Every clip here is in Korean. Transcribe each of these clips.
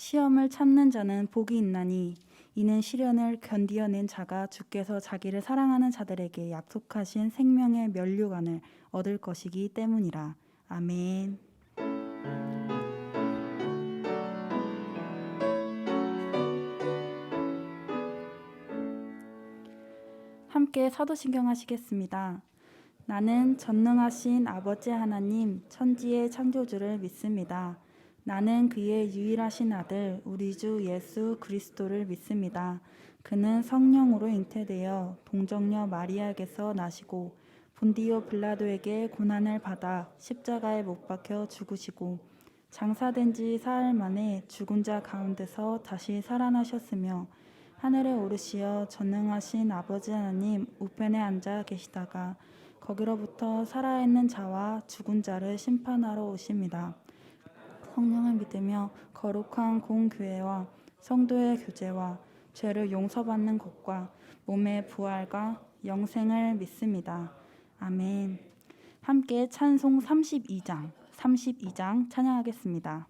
시험을 참는 자는 복이 있나니 이는 시련을 견디어낸 자가 주께서 자기를 사랑하는 자들에게 약속하신 생명의 면류관을 얻을 것이기 때문이라. 아멘. 함께 사도신경 하시겠습니다. 나는 전능하신 아버지 하나님 천지의 창조주를 믿습니다. 나는 그의 유일하신 아들 우리 주 예수 그리스도를 믿습니다. 그는 성령으로 잉태되어 동정녀 마리아에게서 나시고 본디오 빌라도에게 고난을 받아 십자가에 못 박혀 죽으시고 장사된 지 사흘 만에 죽은 자 가운데서 다시 살아나셨으며 하늘에 오르시어 전능하신 아버지 하나님 우편에 앉아 계시다가 거기로부터 살아있는 자와 죽은 자를 심판하러 오십니다. 성령을 믿으며 거룩한 공교회와 성도의 교제와 죄를 용서받는 것과 몸의 부활과 영생을 믿습니다. 아멘. 함께 찬송 32장 찬양하겠습니다.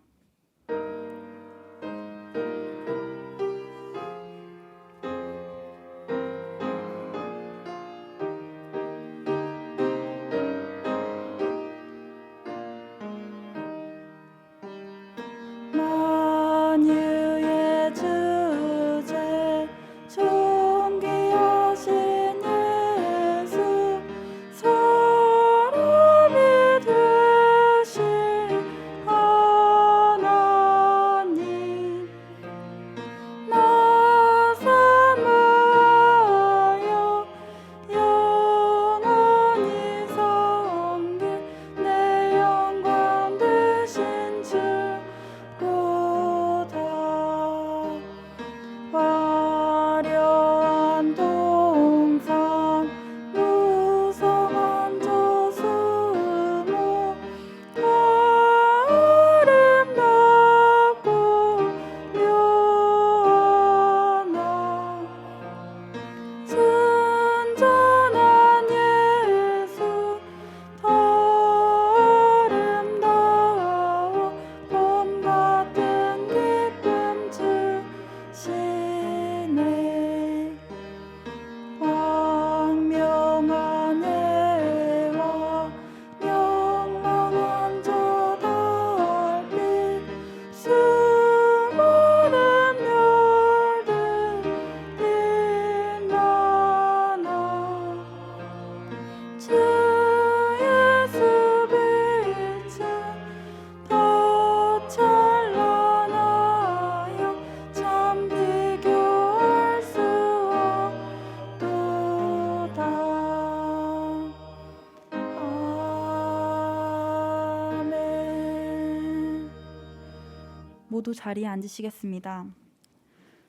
모두 자리에 앉으시겠습니다.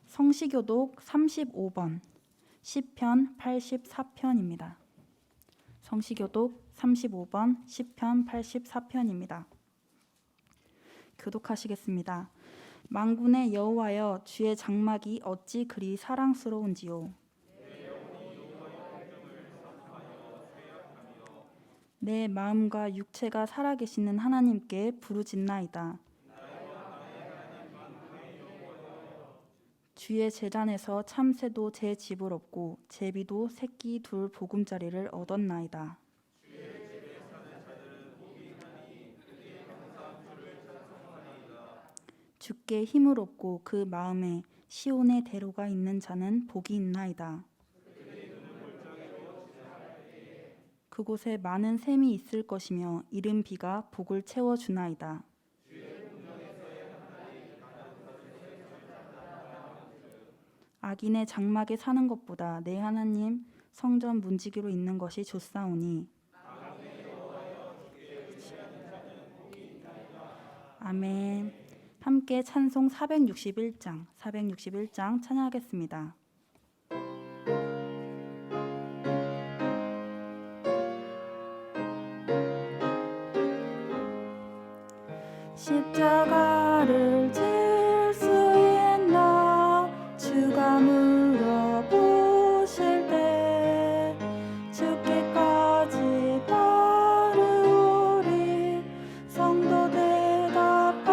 성시교독 35번 시편 84편입니다. 성시교독 35번 시편 84편입니다. 교독하시겠습니다. 만군의 여호와여 주의 장막이 어찌 그리 사랑스러운지요. 내 마음과 육체가 살아계시는 하나님께 부르짖나이다. 주의 제단에서 참새도 제 집을 얻고 제비도 새끼 둘 보금자리를 얻었나이다. 주께 힘을 얻고 그 마음에 시온의 대로가 있는 자는 복이 있나이다. 그곳에 많은 샘이 있을 것이며 이른 비가 복을 채워주나이다. 악인의 장막에 사는 것보다 내 하나님 성전 문지기로 있는 것이 좋사오니. 아멘. 함께 찬송 461장 찬양하겠습니다. 십자가를 질 수 있나 주가 물어보실 때 죽기까지 따르오리 성도 대답하였다.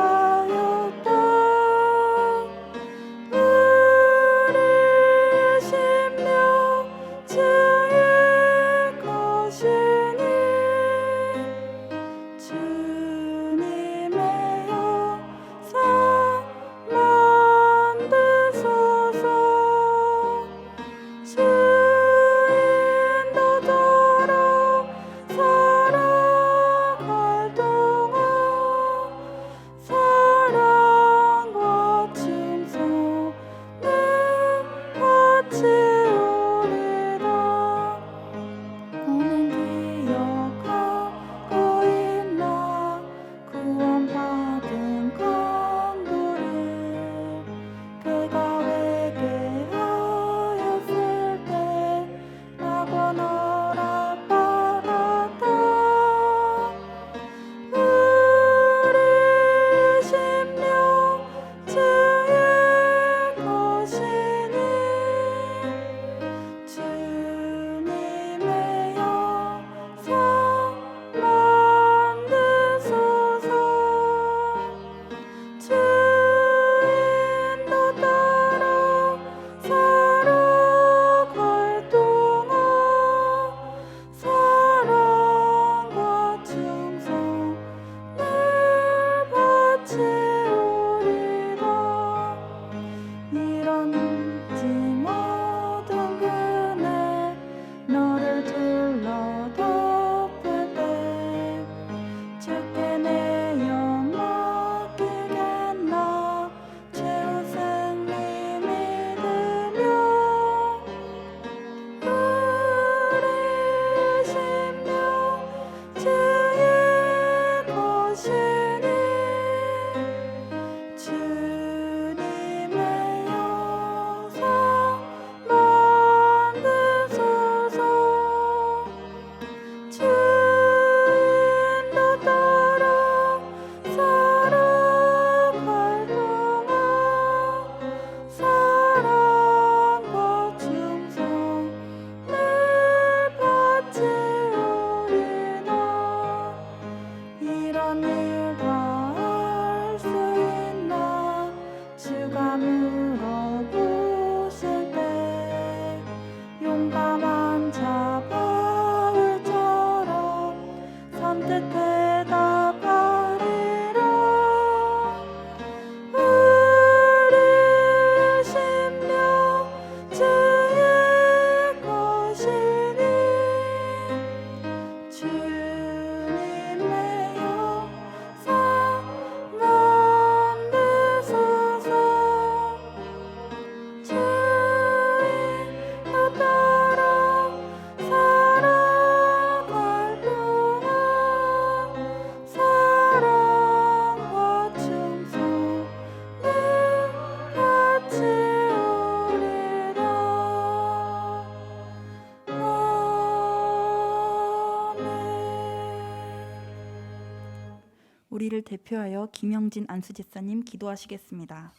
우리를 대표하여 김영진 안수집사님 기도하시겠습니다.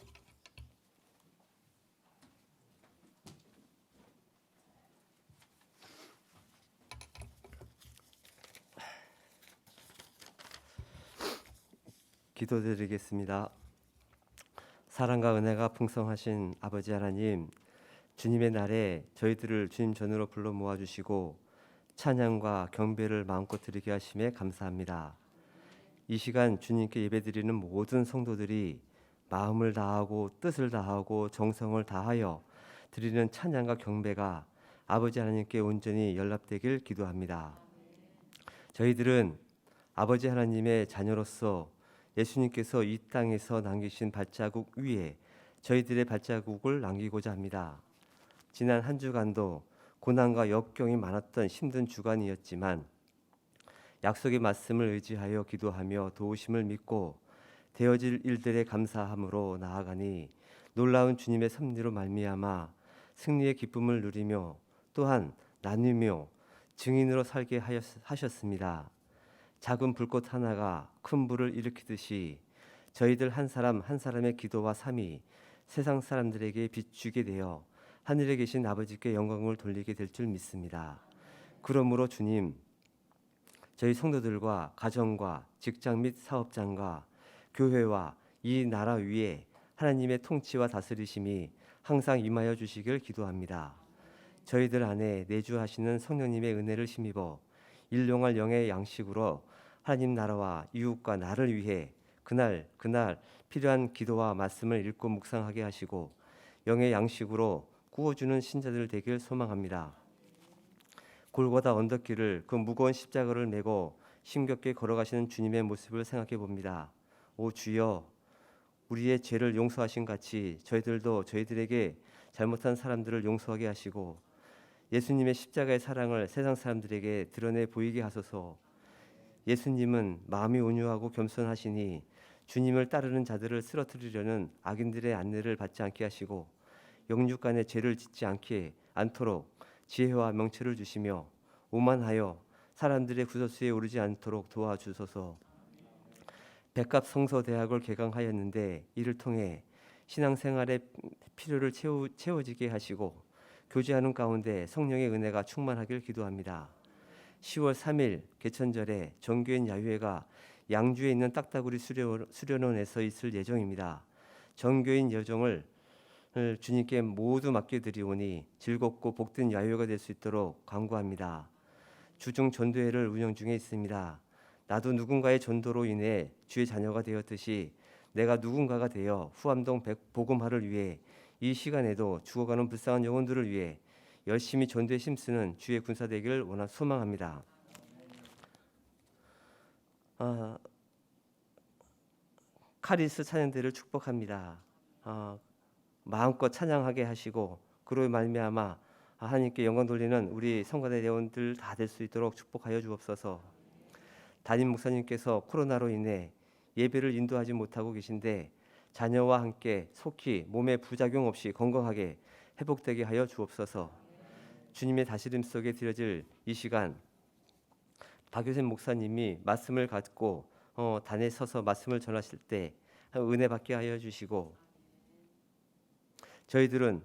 기도드리겠습니다. 사랑과 은혜가 풍성하신 아버지 하나님, 주님의 날에 저희들을 주님 전으로 불러 모아주시고 찬양과 경배를 마음껏 드리게 하심에 감사합니다. 이 시간 주님께 예배드리는 모든 성도들이 마음을 다하고 뜻을 다하고 정성을 다하여 드리는 찬양과 경배가 아버지 하나님께 온전히 연락되길 기도합니다. 저희들은 아버지 하나님의 자녀로서 예수님께서 이 땅에서 남기신 발자국 위에 저희들의 발자국을 남기고자 합니다. 지난 한 주간도 고난과 역경이 많았던 힘든 주간이었지만 약속의 말씀을 의지하여 기도하며 도우심을 믿고 되어질 일들에 감사함으로 나아가니 놀라운 주님의 섭리로 말미암아 승리의 기쁨을 누리며 또한 나누며 증인으로 살게 하셨습니다. 작은 불꽃 하나가 큰 불을 일으키듯이 저희들 한 사람 한 사람의 기도와 삶이 세상 사람들에게 비추게 되어 하늘에 계신 아버지께 영광을 돌리게 될 줄 믿습니다. 그러므로 주님, 저희 성도들과 가정과 직장 및 사업장과 교회와 이 나라 위에 하나님의 통치와 다스리심이 항상 임하여 주시길 기도합니다. 저희들 안에 내주하시는 성령님의 은혜를 힘입어 일용할 영의 양식으로 하나님 나라와 이웃과 나를 위해 그날 필요한 기도와 말씀을 읽고 묵상하게 하시고 영의 양식으로 구워주는 신자들 되길 소망합니다. 골고다 언덕길을 그 무거운 십자가를 메고 힘겹게 걸어가시는 주님의 모습을 생각해 봅니다. 오 주여, 우리의 죄를 용서하신 같이 저희들도 저희들에게 잘못한 사람들을 용서하게 하시고 예수님의 십자가의 사랑을 세상 사람들에게 드러내 보이게 하소서. 예수님은 마음이 온유하고 겸손하시니 주님을 따르는 자들을 쓰러뜨리려는 악인들의 안내를 받지 않게 하시고 영육간의 죄를 짓지 않도록 지혜와 명철을 주시며 오만하여 사람들의 구설수에 오르지 않도록 도와주소서. 백갑 성서 대학을 개강하였는데 이를 통해 신앙생활의 필요를 채워지게 하시고 교제하는 가운데 성령의 은혜가 충만하길 기도합니다. 10월 3일 개천절에 정교인 야유회가 양주에 있는 딱따구리 수련원에서 있을 예정입니다. 정교인 여정을 주님께 모두 맡겨드리오니 즐겁고 복된 야유회가 될 수 있도록 간구합니다. 주중 전도회를 운영 중에 있습니다. 나도 누군가의 전도로 인해 주의 자녀가 되었듯이 내가 누군가가 되어 후암동 복음화를 위해 이 시간에도 죽어가는 불쌍한 영혼들을 위해 열심히 전도에 힘쓰는 주의 군사 되기를 소망합니다. 카리스 찬양대를 축복합니다. 마음껏 찬양하게 하시고 그로 말미암아 하나님께 영광 돌리는 우리 성가대 대원들 다 될 수 있도록 축복하여 주옵소서. 담임 목사님께서 코로나로 인해 예배를 인도하지 못하고 계신데 자녀와 함께 속히 몸에 부작용 없이 건강하게 회복되게 하여 주옵소서. 주님의 다스림 속에 드려질 이 시간 박효선 목사님이 말씀을 갖고 단에 서서 말씀을 전하실 때 은혜 받게 하여 주시고 저희들은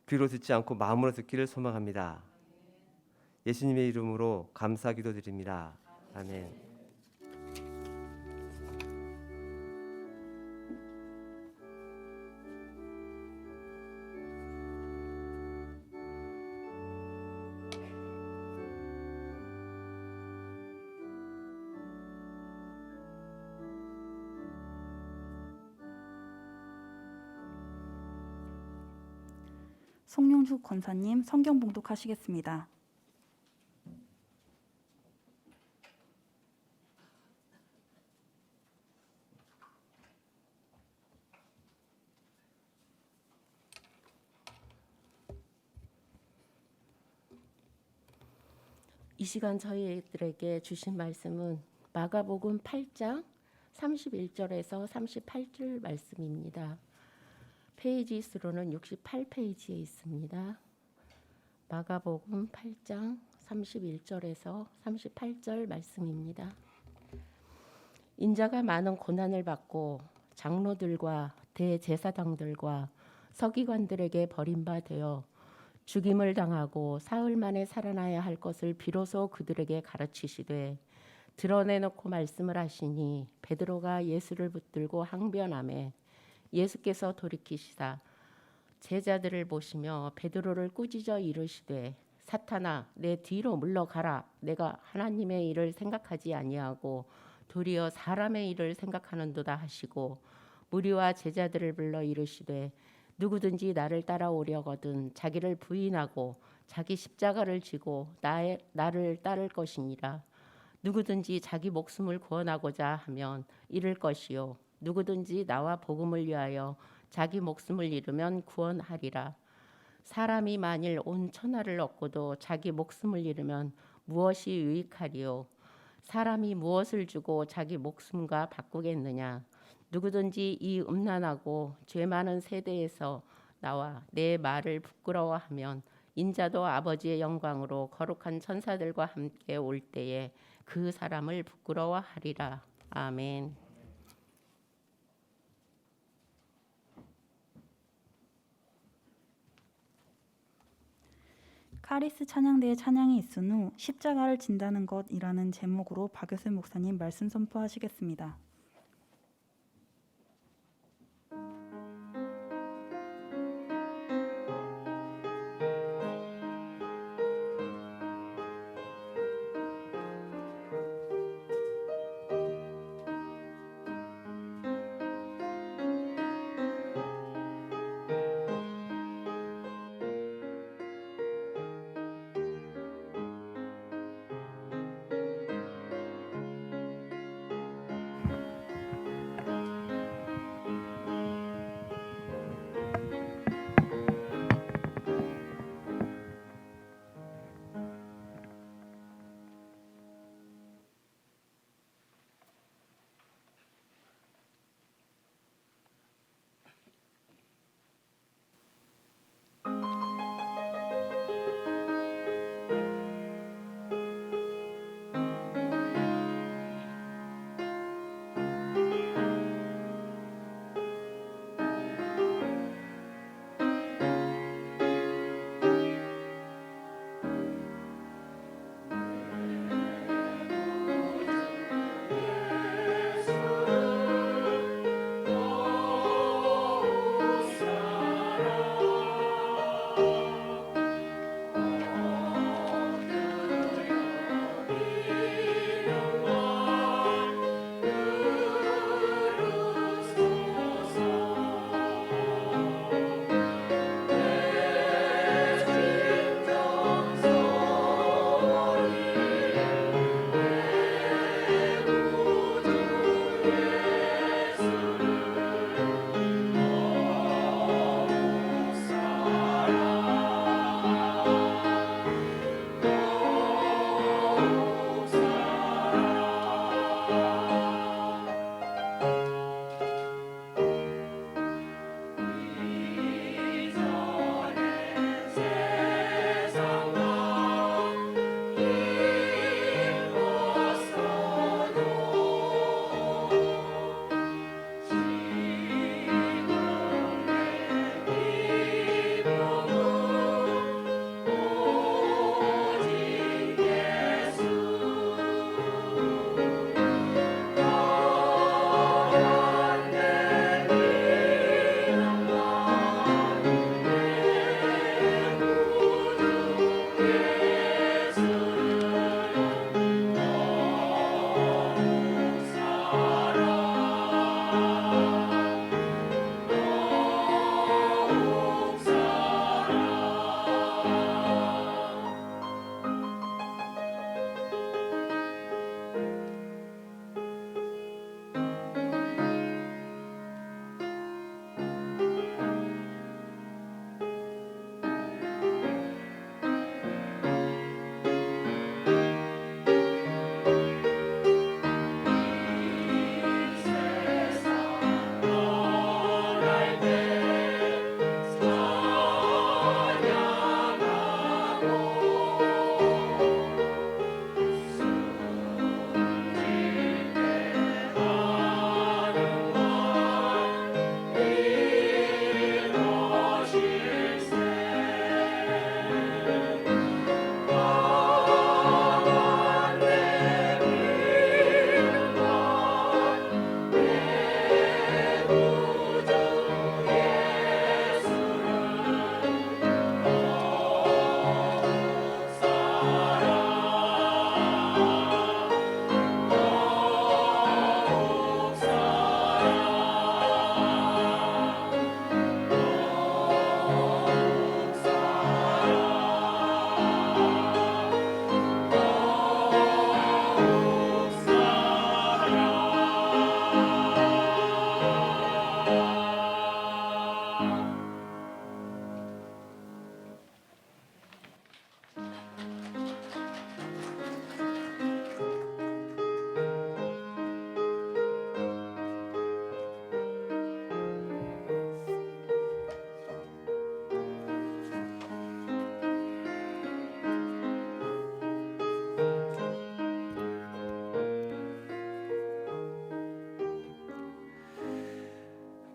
귀로 듣지 않고 마음으로 듣기를 소망합니다. 예수님의 이름으로 감사 기도드립니다. 아멘. 송영주 권사님 성경 봉독하시겠습니다. 이 시간 저희들에게 주신 말씀은 마가복음 8장 31절에서 38절 말씀입니다. 페이지 수로는 68페이지에 있습니다. 마가복음 8장 31절에서 38절 말씀입니다. 인자가 많은 고난을 받고 장로들과 대제사장들과 서기관들에게 버림받아 죽임을 당하고 사흘 만에 살아나야 할 것을 비로소 그들에게 가르치시되 드러내놓고 말씀을 하시니 베드로가 예수를 붙들고 항변하매 예수께서 돌이키시사 제자들을 보시며 베드로를 꾸짖어 이르시되 사탄아 내 뒤로 물러가라. 내가 하나님의 일을 생각하지 아니하고 도리어 사람의 일을 생각하는도다 하시고 무리와 제자들을 불러 이르시되 누구든지 나를 따라오려거든 자기를 부인하고 자기 십자가를 지고 나를 따를 것이니라. 누구든지 자기 목숨을 구원하고자 하면 잃을 것이요 누구든지 나와 복음을 위하여 자기 목숨을 잃으면 구원하리라. 사람이 만일 온 천하를 얻고도 자기 목숨을 잃으면 무엇이 유익하리요? 사람이 무엇을 주고 자기 목숨과 바꾸겠느냐? 누구든지 이 음란하고 죄 많은 세대에서 나와 내 말을 부끄러워하면 인자도 아버지의 영광으로 거룩한 천사들과 함께 올 때에 그 사람을 부끄러워하리라. 아멘. 카리스 찬양대의 찬양이 있은 후 십자가를 진다는 것이라는 제목으로 박효슬 목사님 말씀 선포하시겠습니다.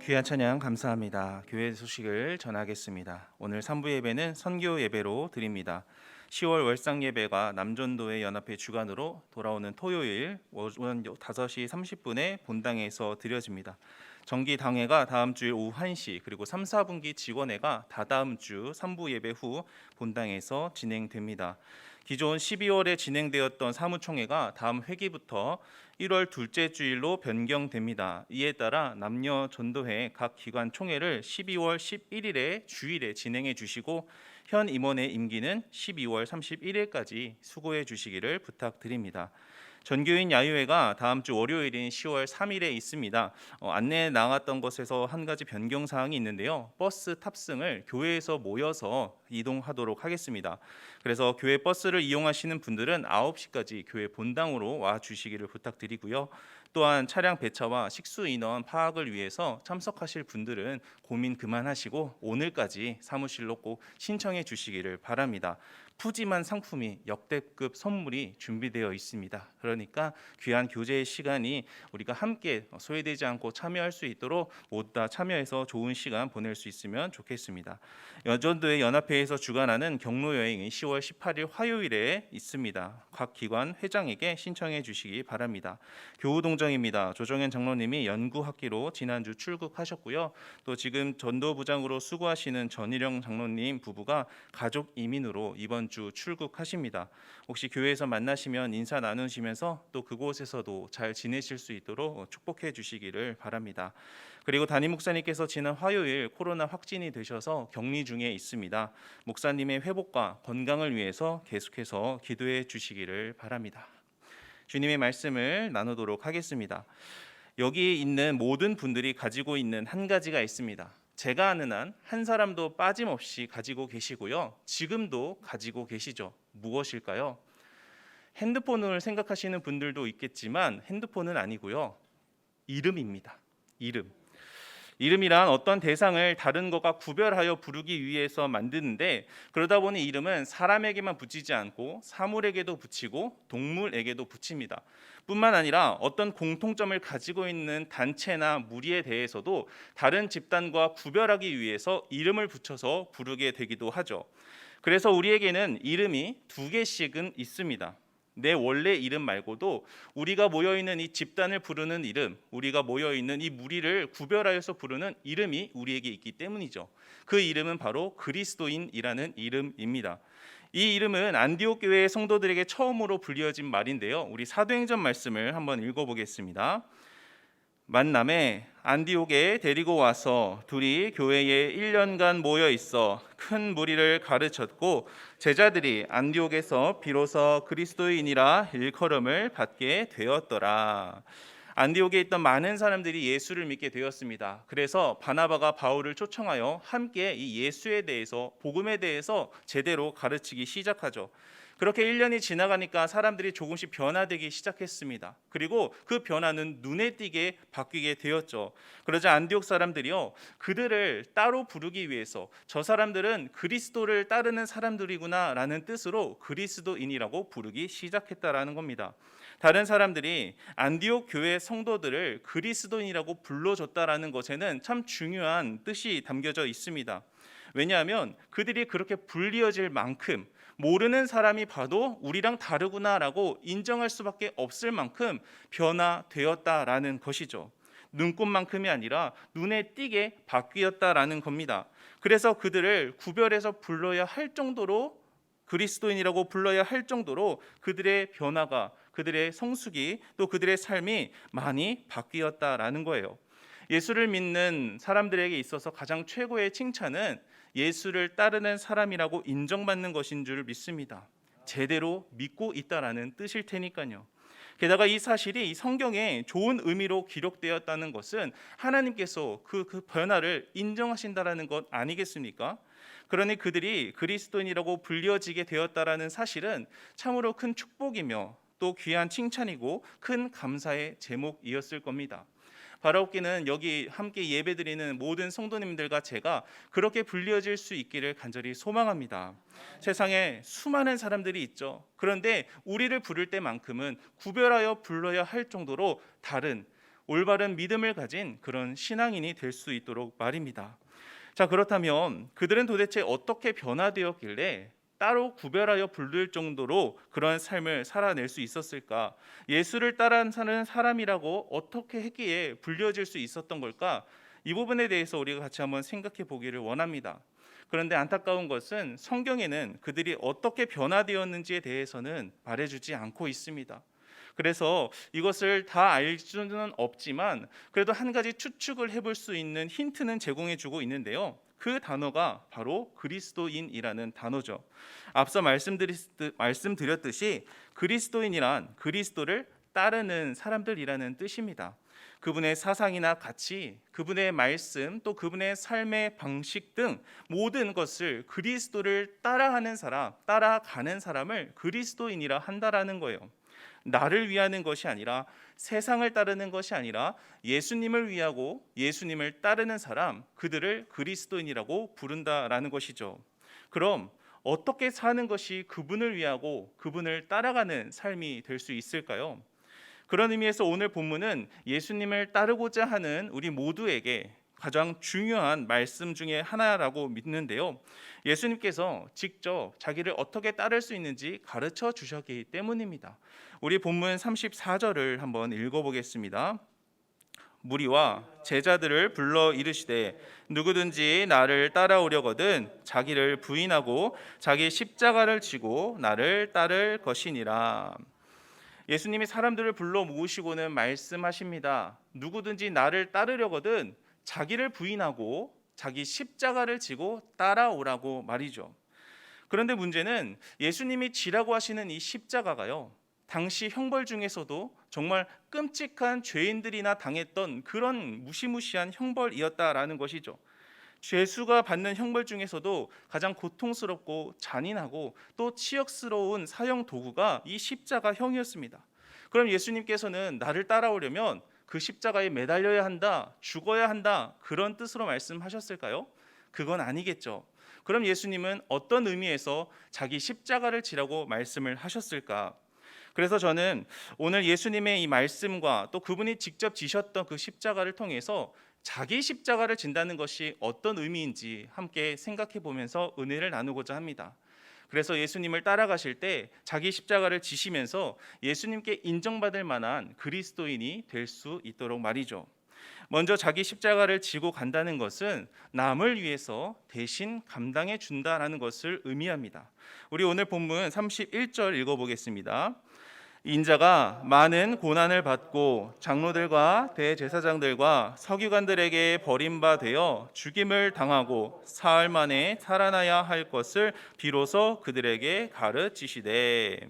귀한 찬양 감사합니다. 교회 소식을 전하겠습니다. 오늘 3부 예배는 선교 예배로 드립니다. 10월 월상 예배가 남전도회 연합회 주관으로 돌아오는 토요일 오전 5시 30분에 본당에서 드려집니다. 정기 당회가 다음 주일 오후 1시, 그리고 3, 4분기 직원회가 다다음 주 3부 예배 후 본당에서 진행됩니다. 기존 12월에 진행되었던 사무총회가 다음 회기부터 1월 둘째 주일로 변경됩니다. 이에 따라 남녀 전도회 각 기관 총회를 12월 11일에 주일에 진행해 주시고 현 임원의 임기는 12월 31일까지 수고해 주시기를 부탁드립니다. 전교인 야유회가 다음 주 월요일인 10월 3일에 있습니다. 안내에 나갔던 것에서 한 가지 변경 사항이 있는데요. 버스 탑승을 교회에서 모여서 이동하도록 하겠습니다. 그래서 교회 버스를 이용하시는 분들은 9시까지 교회 본당으로 와 주시기를 부탁드리고요. 또한 차량 배차와 식수 인원 파악을 위해서 참석하실 분들은 고민 그만하시고 오늘까지 사무실로 꼭 신청해 주시기를 바랍니다. 푸짐한 상품이 역대급 선물이 준비되어 있습니다. 그러니까 귀한 교제의 시간이 우리가 함께 소외되지 않고 참여할 수 있도록 모두 다 참여해서 좋은 시간 보낼 수 있으면 좋겠습니다. 여전도의 연합회에서 주관하는 경로 여행이 10월 18일 화요일에 있습니다. 각 기관 회장에게 신청해 주시기 바랍니다. 교우동정입니다. 조정현 장로님이 연구학기로 지난주 출국하셨고요. 또 지금 전도부장으로 수고하시는 전일영 장로님 부부가 가족 이민으로 이번 주 출국하십니다. 혹시 교회에서 만나시면 인사 나누시면서 또 그곳에서도 잘 지내실 수 있도록 축복해 주시기를 바랍니다. 그리고 담임 목사님께서 지난 화요일 코로나 확진이 되셔서 격리 중에 있습니다. 목사님의 회복과 건강을 위해서 계속해서 기도해 주시기를 바랍니다. 주님의 말씀을 나누도록 하겠습니다. 여기 있는 모든 분들이 가지고 있는 한 가지가 있습니다. 제가 아는 한 한 사람도 빠짐없이 가지고 계시고요. 지금도 가지고 계시죠. 무엇일까요? 핸드폰을 생각하시는 분들도 있겠지만 핸드폰은 아니고요. 이름입니다. 이름. 이름이란 어떤 대상을 다른 것과 구별하여 부르기 위해서 만드는데, 그러다 보니 이름은 사람에게만 붙이지 않고 사물에게도 붙이고 동물에게도 붙입니다. 뿐만 아니라 어떤 공통점을 가지고 있는 단체나 무리에 대해서도 다른 집단과 구별하기 위해서 이름을 붙여서 부르게 되기도 하죠. 그래서 우리에게는 이름이 2개씩은 있습니다. 내 원래 이름 말고도 우리가 모여있는 이 집단을 부르는 이름, 우리가 모여있는 이 무리를 구별하여서 부르는 이름이 우리에게 있기 때문이죠. 그 이름은 바로 그리스도인이라는 이름입니다. 이 이름은 안디옥 교회의 성도들에게 처음으로 불려진 말인데요. 우리 사도행전 말씀을 한번 읽어보겠습니다. 만남에 안디옥에 데리고 와서 둘이 교회에 1년간 모여 있어 큰 무리를 가르쳤고 제자들이 안디옥에서 비로소 그리스도인이라 일컬음을 받게 되었더라. 안디옥에 있던 많은 사람들이 예수를 믿게 되었습니다. 그래서 바나바가 바울을 초청하여 함께 이 예수에 대해서, 복음에 대해서 제대로 가르치기 시작하죠. 그렇게 1년이 지나가니까 사람들이 조금씩 변화되기 시작했습니다. 그리고 그 변화는 눈에 띄게 바뀌게 되었죠. 그러자 안디옥 사람들이요, 그들을 따로 부르기 위해서 저 사람들은 그리스도를 따르는 사람들이구나 라는 뜻으로 그리스도인이라고 부르기 시작했다라는 겁니다. 다른 사람들이 안디옥 교회 성도들을 그리스도인이라고 불러줬다라는 것에는 참 중요한 뜻이 담겨져 있습니다. 왜냐하면 그들이 그렇게 불리어질 만큼 모르는 사람이 봐도 우리랑 다르구나라고 인정할 수밖에 없을 만큼 변화되었다라는 것이죠. 눈꽃만큼이 아니라 눈에 띄게 바뀌었다라는 겁니다. 그래서 그들을 구별해서 불러야 할 정도로, 그리스도인이라고 불러야 할 정도로 그들의 변화가, 그들의 성숙이, 또 그들의 삶이 많이 바뀌었다라는 거예요. 예수를 믿는 사람들에게 있어서 가장 최고의 칭찬은 예수를 따르는 사람이라고 인정받는 것인 줄 믿습니다. 제대로 믿고 있다라는 뜻일 테니까요. 게다가 이 사실이 성경에 좋은 의미로 기록되었다는 것은 하나님께서 그 변화를 인정하신다라는 것 아니겠습니까? 그러니 그들이 그리스도인이라고 불려지게 되었다라는 사실은 참으로 큰 축복이며 또 귀한 칭찬이고 큰 감사의 제목이었을 겁니다. 바라옵기는 여기 함께 예배드리는 모든 성도님들과 제가 그렇게 불려질 수 있기를 간절히 소망합니다. 세상에 수많은 사람들이 있죠. 그런데 우리를 부를 때만큼은 구별하여 불러야 할 정도로 다른, 올바른 믿음을 가진 그런 신앙인이 될 수 있도록 말입니다. 자, 그렇다면 그들은 도대체 어떻게 변화되었길래 따로 구별하여 부를 정도로 그런 삶을 살아낼 수 있었을까? 예수를 따라 사는 사람이라고 어떻게 했기에 불려질 수 있었던 걸까? 이 부분에 대해서 우리가 같이 한번 생각해 보기를 원합니다. 그런데 안타까운 것은 성경에는 그들이 어떻게 변화되었는지에 대해서는 말해주지 않고 있습니다. 그래서 이것을 다 알 수는 없지만 그래도 한 가지 추측을 해볼 수 있는 힌트는 제공해주고 있는데요. 그 단어가 바로 그리스도인이라는 단어죠. 앞서 말씀드렸듯이 그리스도인이란 그리스도를 따르는 사람들이라는 뜻입니다. 그분의 사상이나 가치, 그분의 말씀, 또 그분의 삶의 방식 등 모든 것을 그리스도를 따라하는 사람, 따라가는 사람을 그리스도인이라 한다라는 거예요. 나를 위하는 것이 아니라, 세상을 따르는 것이 아니라 예수님을 위하고 예수님을 따르는 사람, 그들을 그리스도인이라고 부른다라는 것이죠. 그럼 어떻게 사는 것이 그분을 위하고 그분을 따라가는 삶이 될 수 있을까요? 그런 의미에서 오늘 본문은 예수님을 따르고자 하는 우리 모두에게 가장 중요한 말씀 중에 하나라고 믿는데요. 예수님께서 직접 자기를 어떻게 따를 수 있는지 가르쳐 주셨기 때문입니다. 우리 본문 34절을 한번 읽어보겠습니다. 무리와 제자들을 불러 이르시되 누구든지 나를 따라오려거든 자기를 부인하고 자기 십자가를 지고 나를 따를 것이니라. 예수님이 사람들을 불러 모으시고는 말씀하십니다. 누구든지 나를 따르려거든 자기를 부인하고 자기 십자가를 지고 따라오라고 말이죠. 그런데 문제는 예수님이 지라고 하시는 이 십자가가요, 당시 형벌 중에서도 정말 끔찍한 죄인들이나 당했던 그런 무시무시한 형벌이었다라는 것이죠. 죄수가 받는 형벌 중에서도 가장 고통스럽고 잔인하고 또 치욕스러운 사형 도구가 이 십자가형이었습니다. 그럼 예수님께서는 나를 따라오려면 그 십자가에 매달려야 한다, 죽어야 한다, 그런 뜻으로 말씀하셨을까요? 그건 아니겠죠. 그럼 예수님은 어떤 의미에서 자기 십자가를 지라고 말씀을 하셨을까? 그래서 저는 오늘 예수님의 이 말씀과 또 그분이 직접 지셨던 그 십자가를 통해서 자기 십자가를 진다는 것이 어떤 의미인지 함께 생각해 보면서 은혜를 나누고자 합니다. 그래서 예수님을 따라가실 때 자기 십자가를 지시면서 예수님께 인정받을 만한 그리스도인이 될 수 있도록 말이죠. 먼저 자기 십자가를 지고 간다는 것은 남을 위해서 대신 감당해 준다라는 것을 의미합니다. 우리 오늘 본문 31절 읽어보겠습니다. 인자가 많은 고난을 받고 장로들과 대제사장들과 서기관들에게 버림받아 죽임을 당하고 사흘 만에 살아나야 할 것을 비로소 그들에게 가르치시되.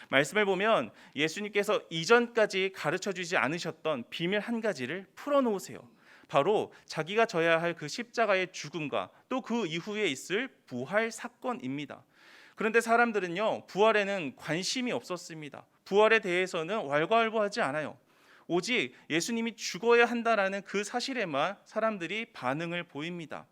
말씀을 보면 예수님께서 이전까지 가르쳐주지 않으셨던 비밀 한 가지를 풀어놓으세요. 바로 자기가 져야 할 그 십자가의 죽음과 또 그 이후에 있을 부활 사건입니다. 그런데 사람들은요, 부활에는 관심이 없었습니다. 부활에 대해서는 왈가왈부하지 않아요. 오직 예수님이 죽어야 한다라는 그 사실에만 사람들이 반응을 보입니다.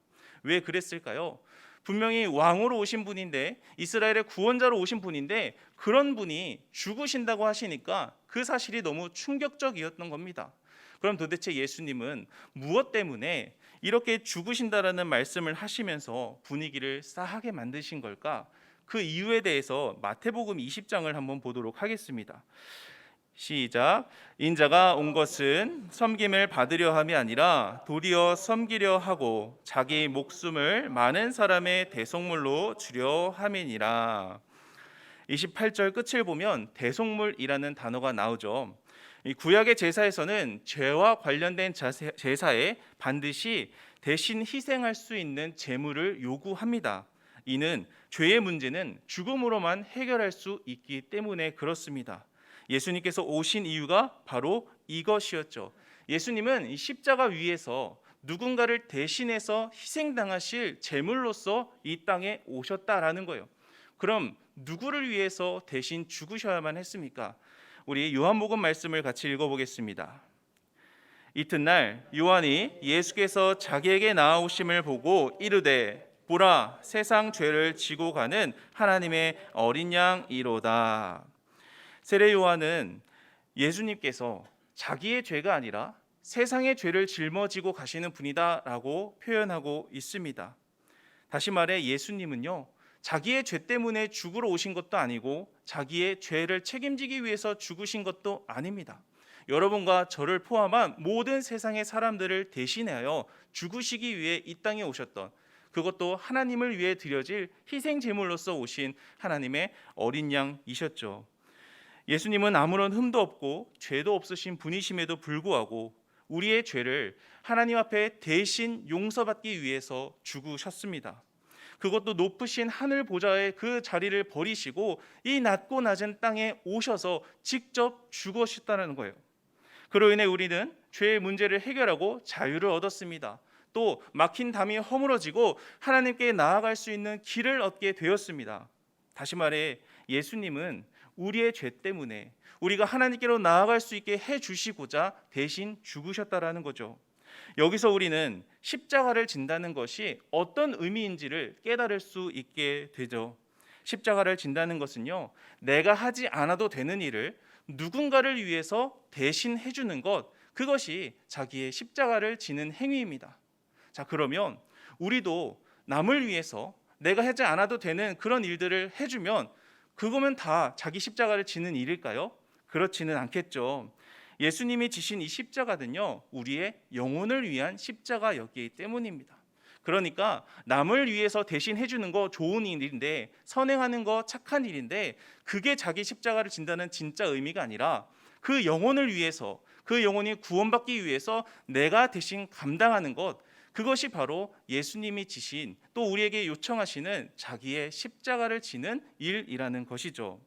왜 그랬을까요? 분명히 왕으로 오신 분인데, 이스라엘의 구원자로 오신 분인데, 그런 분이 죽으신다고 하시니까 그 사실이 너무 충격적이었던 겁니다. 그럼 도대체 예수님은 무엇 때문에 이렇게 죽으신다라는 말씀을 하시면서 분위기를 싸하게 만드신 걸까? 그 이유에 대해서 마태복음 20장을 한번 보도록 하겠습니다. 시작. 인자가 온 것은 섬김을 받으려 함이 아니라 도리어 섬기려 하고 자기 목숨을 많은 사람의 대속물로 주려 함이니라. 28절 끝을 보면 대속물이라는 단어가 나오죠. 이 구약의 제사에서는 죄와 관련된 제사에 반드시 대신 희생할 수 있는 제물을 요구합니다. 이는 죄의 문제는 죽음으로만 해결할 수 있기 때문에 그렇습니다. 예수님께서 오신 이유가 바로 이것이었죠. 예수님은 이 십자가 위에서 누군가를 대신해서 희생당하실 제물로서 이 땅에 오셨다라는 거예요. 그럼 누구를 위해서 대신 죽으셔야만 했습니까? 우리 요한복음 말씀을 같이 읽어보겠습니다. 이튿날 요한이 예수께서 자기에게 나아오심을 보고 이르되 보라, 세상 죄를 지고 가는 하나님의 어린 양이로다. 세례 요한은 예수님께서 자기의 죄가 아니라 세상의 죄를 짊어지고 가시는 분이다라고 표현하고 있습니다. 다시 말해 예수님은요, 자기의 죄 때문에 죽으러 오신 것도 아니고 자기의 죄를 책임지기 위해서 죽으신 것도 아닙니다. 여러분과 저를 포함한 모든 세상의 사람들을 대신하여 죽으시기 위해 이 땅에 오셨던, 그것도 하나님을 위해 드려질 희생 제물로서 오신 하나님의 어린 양이셨죠. 예수님은 아무런 흠도 없고 죄도 없으신 분이심에도 불구하고 우리의 죄를 하나님 앞에 대신 용서받기 위해서 죽으셨습니다. 그것도 높으신 하늘 보좌의 그 자리를 버리시고 이 낮고 낮은 땅에 오셔서 직접 죽으셨다는 거예요. 그로 인해 우리는 죄의 문제를 해결하고 자유를 얻었습니다. 또 막힌 담이 허물어지고 하나님께 나아갈 수 있는 길을 얻게 되었습니다. 다시 말해 예수님은 우리의 죄 때문에 우리가 하나님께로 나아갈 수 있게 해주시고자 대신 죽으셨다라는 거죠. 여기서 우리는 십자가를 진다는 것이 어떤 의미인지를 깨달을 수 있게 되죠. 십자가를 진다는 것은요, 내가 하지 않아도 되는 일을 누군가를 위해서 대신 해주는 것, 그것이 자기의 십자가를 지는 행위입니다. 자, 그러면 우리도 남을 위해서 내가 하지 않아도 되는 그런 일들을 해주면 그거면 다 자기 십자가를 지는 일일까요? 그렇지는 않겠죠. 예수님이 지신 이 십자가는요, 우리의 영혼을 위한 십자가였기 때문입니다. 그러니까 남을 위해서 대신 해주는 거 좋은 일인데, 선행하는 거 착한 일인데, 그게 자기 십자가를 진다는 진짜 의미가 아니라 그 영혼을 위해서, 그 영혼이 구원받기 위해서 내가 대신 감당하는 것, 그것이 바로 예수님이 지신, 또 우리에게 요청하시는 자기의 십자가를 지는 일이라는 것이죠.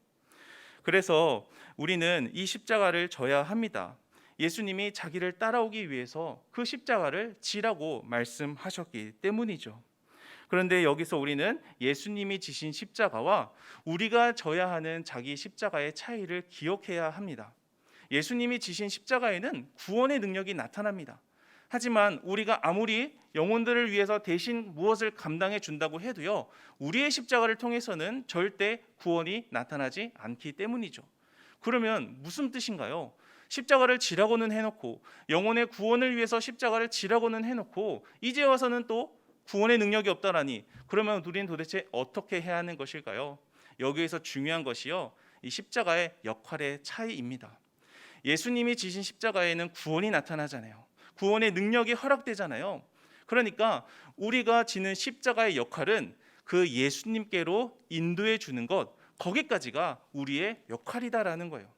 그래서 우리는 이 십자가를 져야 합니다. 예수님이 자기를 따라오기 위해서 그 십자가를 지라고 말씀하셨기 때문이죠. 그런데 여기서 우리는 예수님이 지신 십자가와 우리가 져야 하는 자기 십자가의 차이를 기억해야 합니다. 예수님이 지신 십자가에는 구원의 능력이 나타납니다. 하지만 우리가 아무리 영혼들을 위해서 대신 무엇을 감당해 준다고 해도요, 우리의 십자가를 통해서는 절대 구원이 나타나지 않기 때문이죠. 그러면 무슨 뜻인가요? 십자가를 지라고는 해놓고, 영혼의 구원을 위해서 십자가를 지라고는 해놓고, 이제 와서는 또 구원의 능력이 없다라니, 그러면 우리는 도대체 어떻게 해야 하는 것일까요? 여기에서 중요한 것이요, 이 십자가의 역할의 차이입니다. 예수님이 지신 십자가에는 구원이 나타나잖아요. 구원의 능력이 허락되잖아요. 그러니까 우리가 지는 십자가의 역할은 그 예수님께로 인도해 주는 것, 거기까지가 우리의 역할이다라는 거예요.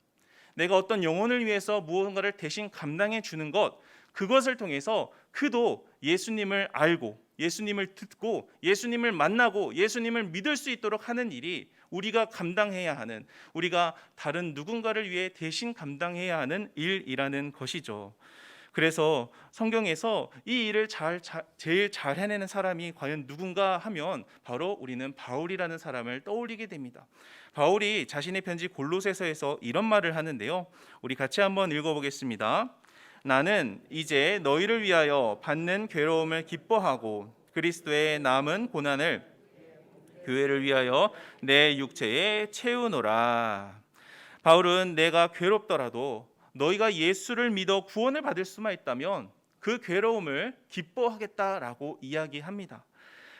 내가 어떤 영혼을 위해서 무언가를 대신 감당해 주는 것, 그것을 통해서 그도 예수님을 알고 예수님을 듣고 예수님을 만나고 예수님을 믿을 수 있도록 하는 일이 우리가 감당해야 하는, 우리가 다른 누군가를 위해 대신 감당해야 하는 일이라는 것이죠. 그래서 성경에서 이 일을 제일 잘 해내는 사람이 과연 누군가 하면 바로 우리는 바울이라는 사람을 떠올리게 됩니다. 바울이 자신의 편지 골로새서에서 이런 말을 하는데요, 우리 같이 한번 읽어보겠습니다. 나는 이제 너희를 위하여 받는 괴로움을 기뻐하고 그리스도의 남은 고난을 교회를 위하여 내 육체에 채우노라. 바울은 내가 괴롭더라도 너희가 예수를 믿어 구원을 받을 수만 있다면 그 괴로움을 기뻐하겠다라고 이야기합니다.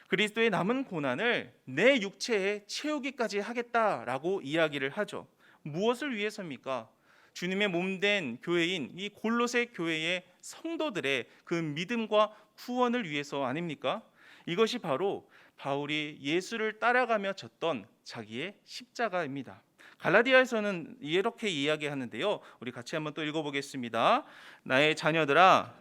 그리스도의 남은 고난을 내 육체에 채우기까지 하겠다라고 이야기를 하죠. 무엇을 위해서입니까? 주님의 몸된 교회인 이 골로새 교회의 성도들의 그 믿음과 구원을 위해서 아닙니까? 이것이 바로 바울이 예수를 따라가며 졌던 자기의 십자가입니다. 갈라디아에서는 이렇게 이야기하는데요, 우리 같이 한번 또 읽어보겠습니다. 나의 자녀들아,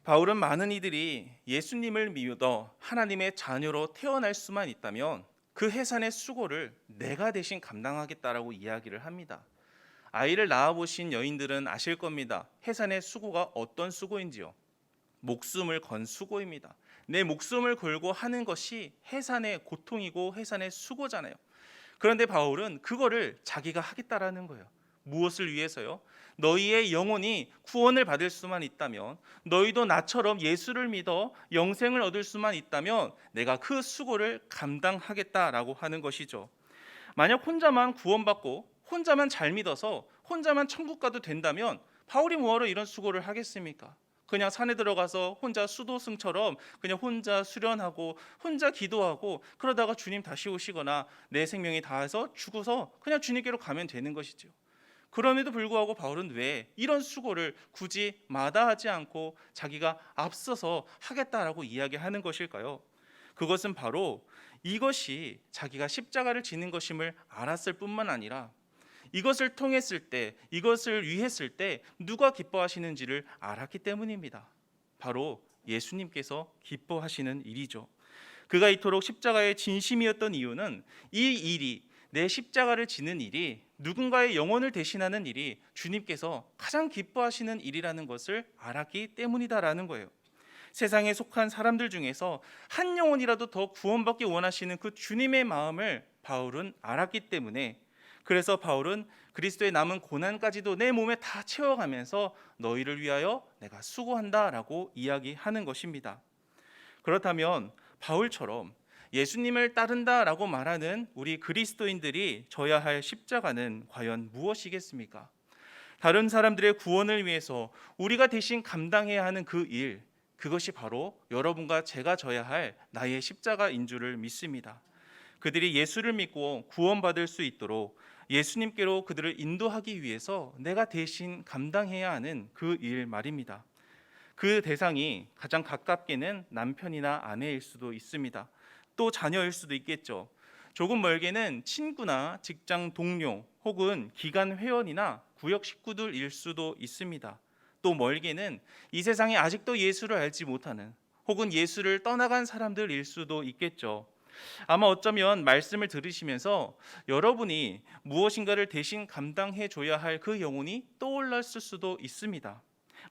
바울은 많은 이들이 예수님을 믿어 하나님의 자녀로 태어날 수만 있다면 그 해산의 수고를 내가 대신 감당하겠다라고 이야기를 합니다. 아이를 낳아보신 여인들은 아실 겁니다. 해산의 수고가 어떤 수고인지요. 목숨을 건 수고입니다. 내 목숨을 걸고 하는 것이 해산의 고통이고 해산의 수고잖아요. 그런데 바울은 그거를 자기가 하겠다라는 거예요. 무엇을 위해서요? 너희의 영혼이 구원을 받을 수만 있다면, 너희도 나처럼 예수를 믿어 영생을 얻을 수만 있다면 내가 그 수고를 감당하겠다라고 하는 것이죠. 만약 혼자만 구원받고 혼자만 잘 믿어서 혼자만 천국 가도 된다면 바울이 뭐하러 이런 수고를 하겠습니까? 그냥 산에 들어가서 혼자 수도승처럼 그냥 혼자 수련하고 혼자 기도하고 그러다가 주님 다시 오시거나 내 생명이 다해서 죽어서 그냥 주님께로 가면 되는 것이죠. 그럼에도 불구하고 바울은 왜 이런 수고를 굳이 마다하지 않고 자기가 앞서서 하겠다라고 이야기하는 것일까요? 그것은 바로 이것이 자기가 십자가를 지는 것임을 알았을 뿐만 아니라 이것을 통했을 때, 이것을 위했을 때 누가 기뻐하시는지를 알았기 때문입니다. 바로 예수님께서 기뻐하시는 일이죠. 그가 이토록 십자가의 진심이었던 이유는 이 일이, 내 십자가를 지는 일이, 누군가의 영혼을 대신하는 일이 주님께서 가장 기뻐하시는 일이라는 것을 알았기 때문이다라는 거예요. 세상에 속한 사람들 중에서 한 영혼이라도 더 구원받기 원하시는 그 주님의 마음을 바울은 알았기 때문에, 그래서 바울은 그리스도의 남은 고난까지도 내 몸에 다 채워가면서 너희를 위하여 내가 수고한다라고 이야기하는 것입니다. 그렇다면 바울처럼 예수님을 따른다라고 말하는 우리 그리스도인들이 져야 할 십자가는 과연 무엇이겠습니까? 다른 사람들의 구원을 위해서 우리가 대신 감당해야 하는 그 일, 그것이 바로 여러분과 제가 져야 할 나의 십자가인 줄을 믿습니다. 그들이 예수를 믿고 구원받을 수 있도록 예수님께로 그들을 인도하기 위해서 내가 대신 감당해야 하는 그 일 말입니다. 그 대상이 가장 가깝게는 남편이나 아내일 수도 있습니다. 또 자녀일 수도 있겠죠. 조금 멀게는 친구나 직장 동료 혹은 기관 회원이나 구역 식구들일 수도 있습니다. 또 멀게는 이 세상에 아직도 예수를 알지 못하는 혹은 예수를 떠나간 사람들일 수도 있겠죠. 아마 어쩌면 말씀을 들으시면서 여러분이 무엇인가를 대신 감당해 줘야 할 그 영혼이 떠올랐을 수도 있습니다.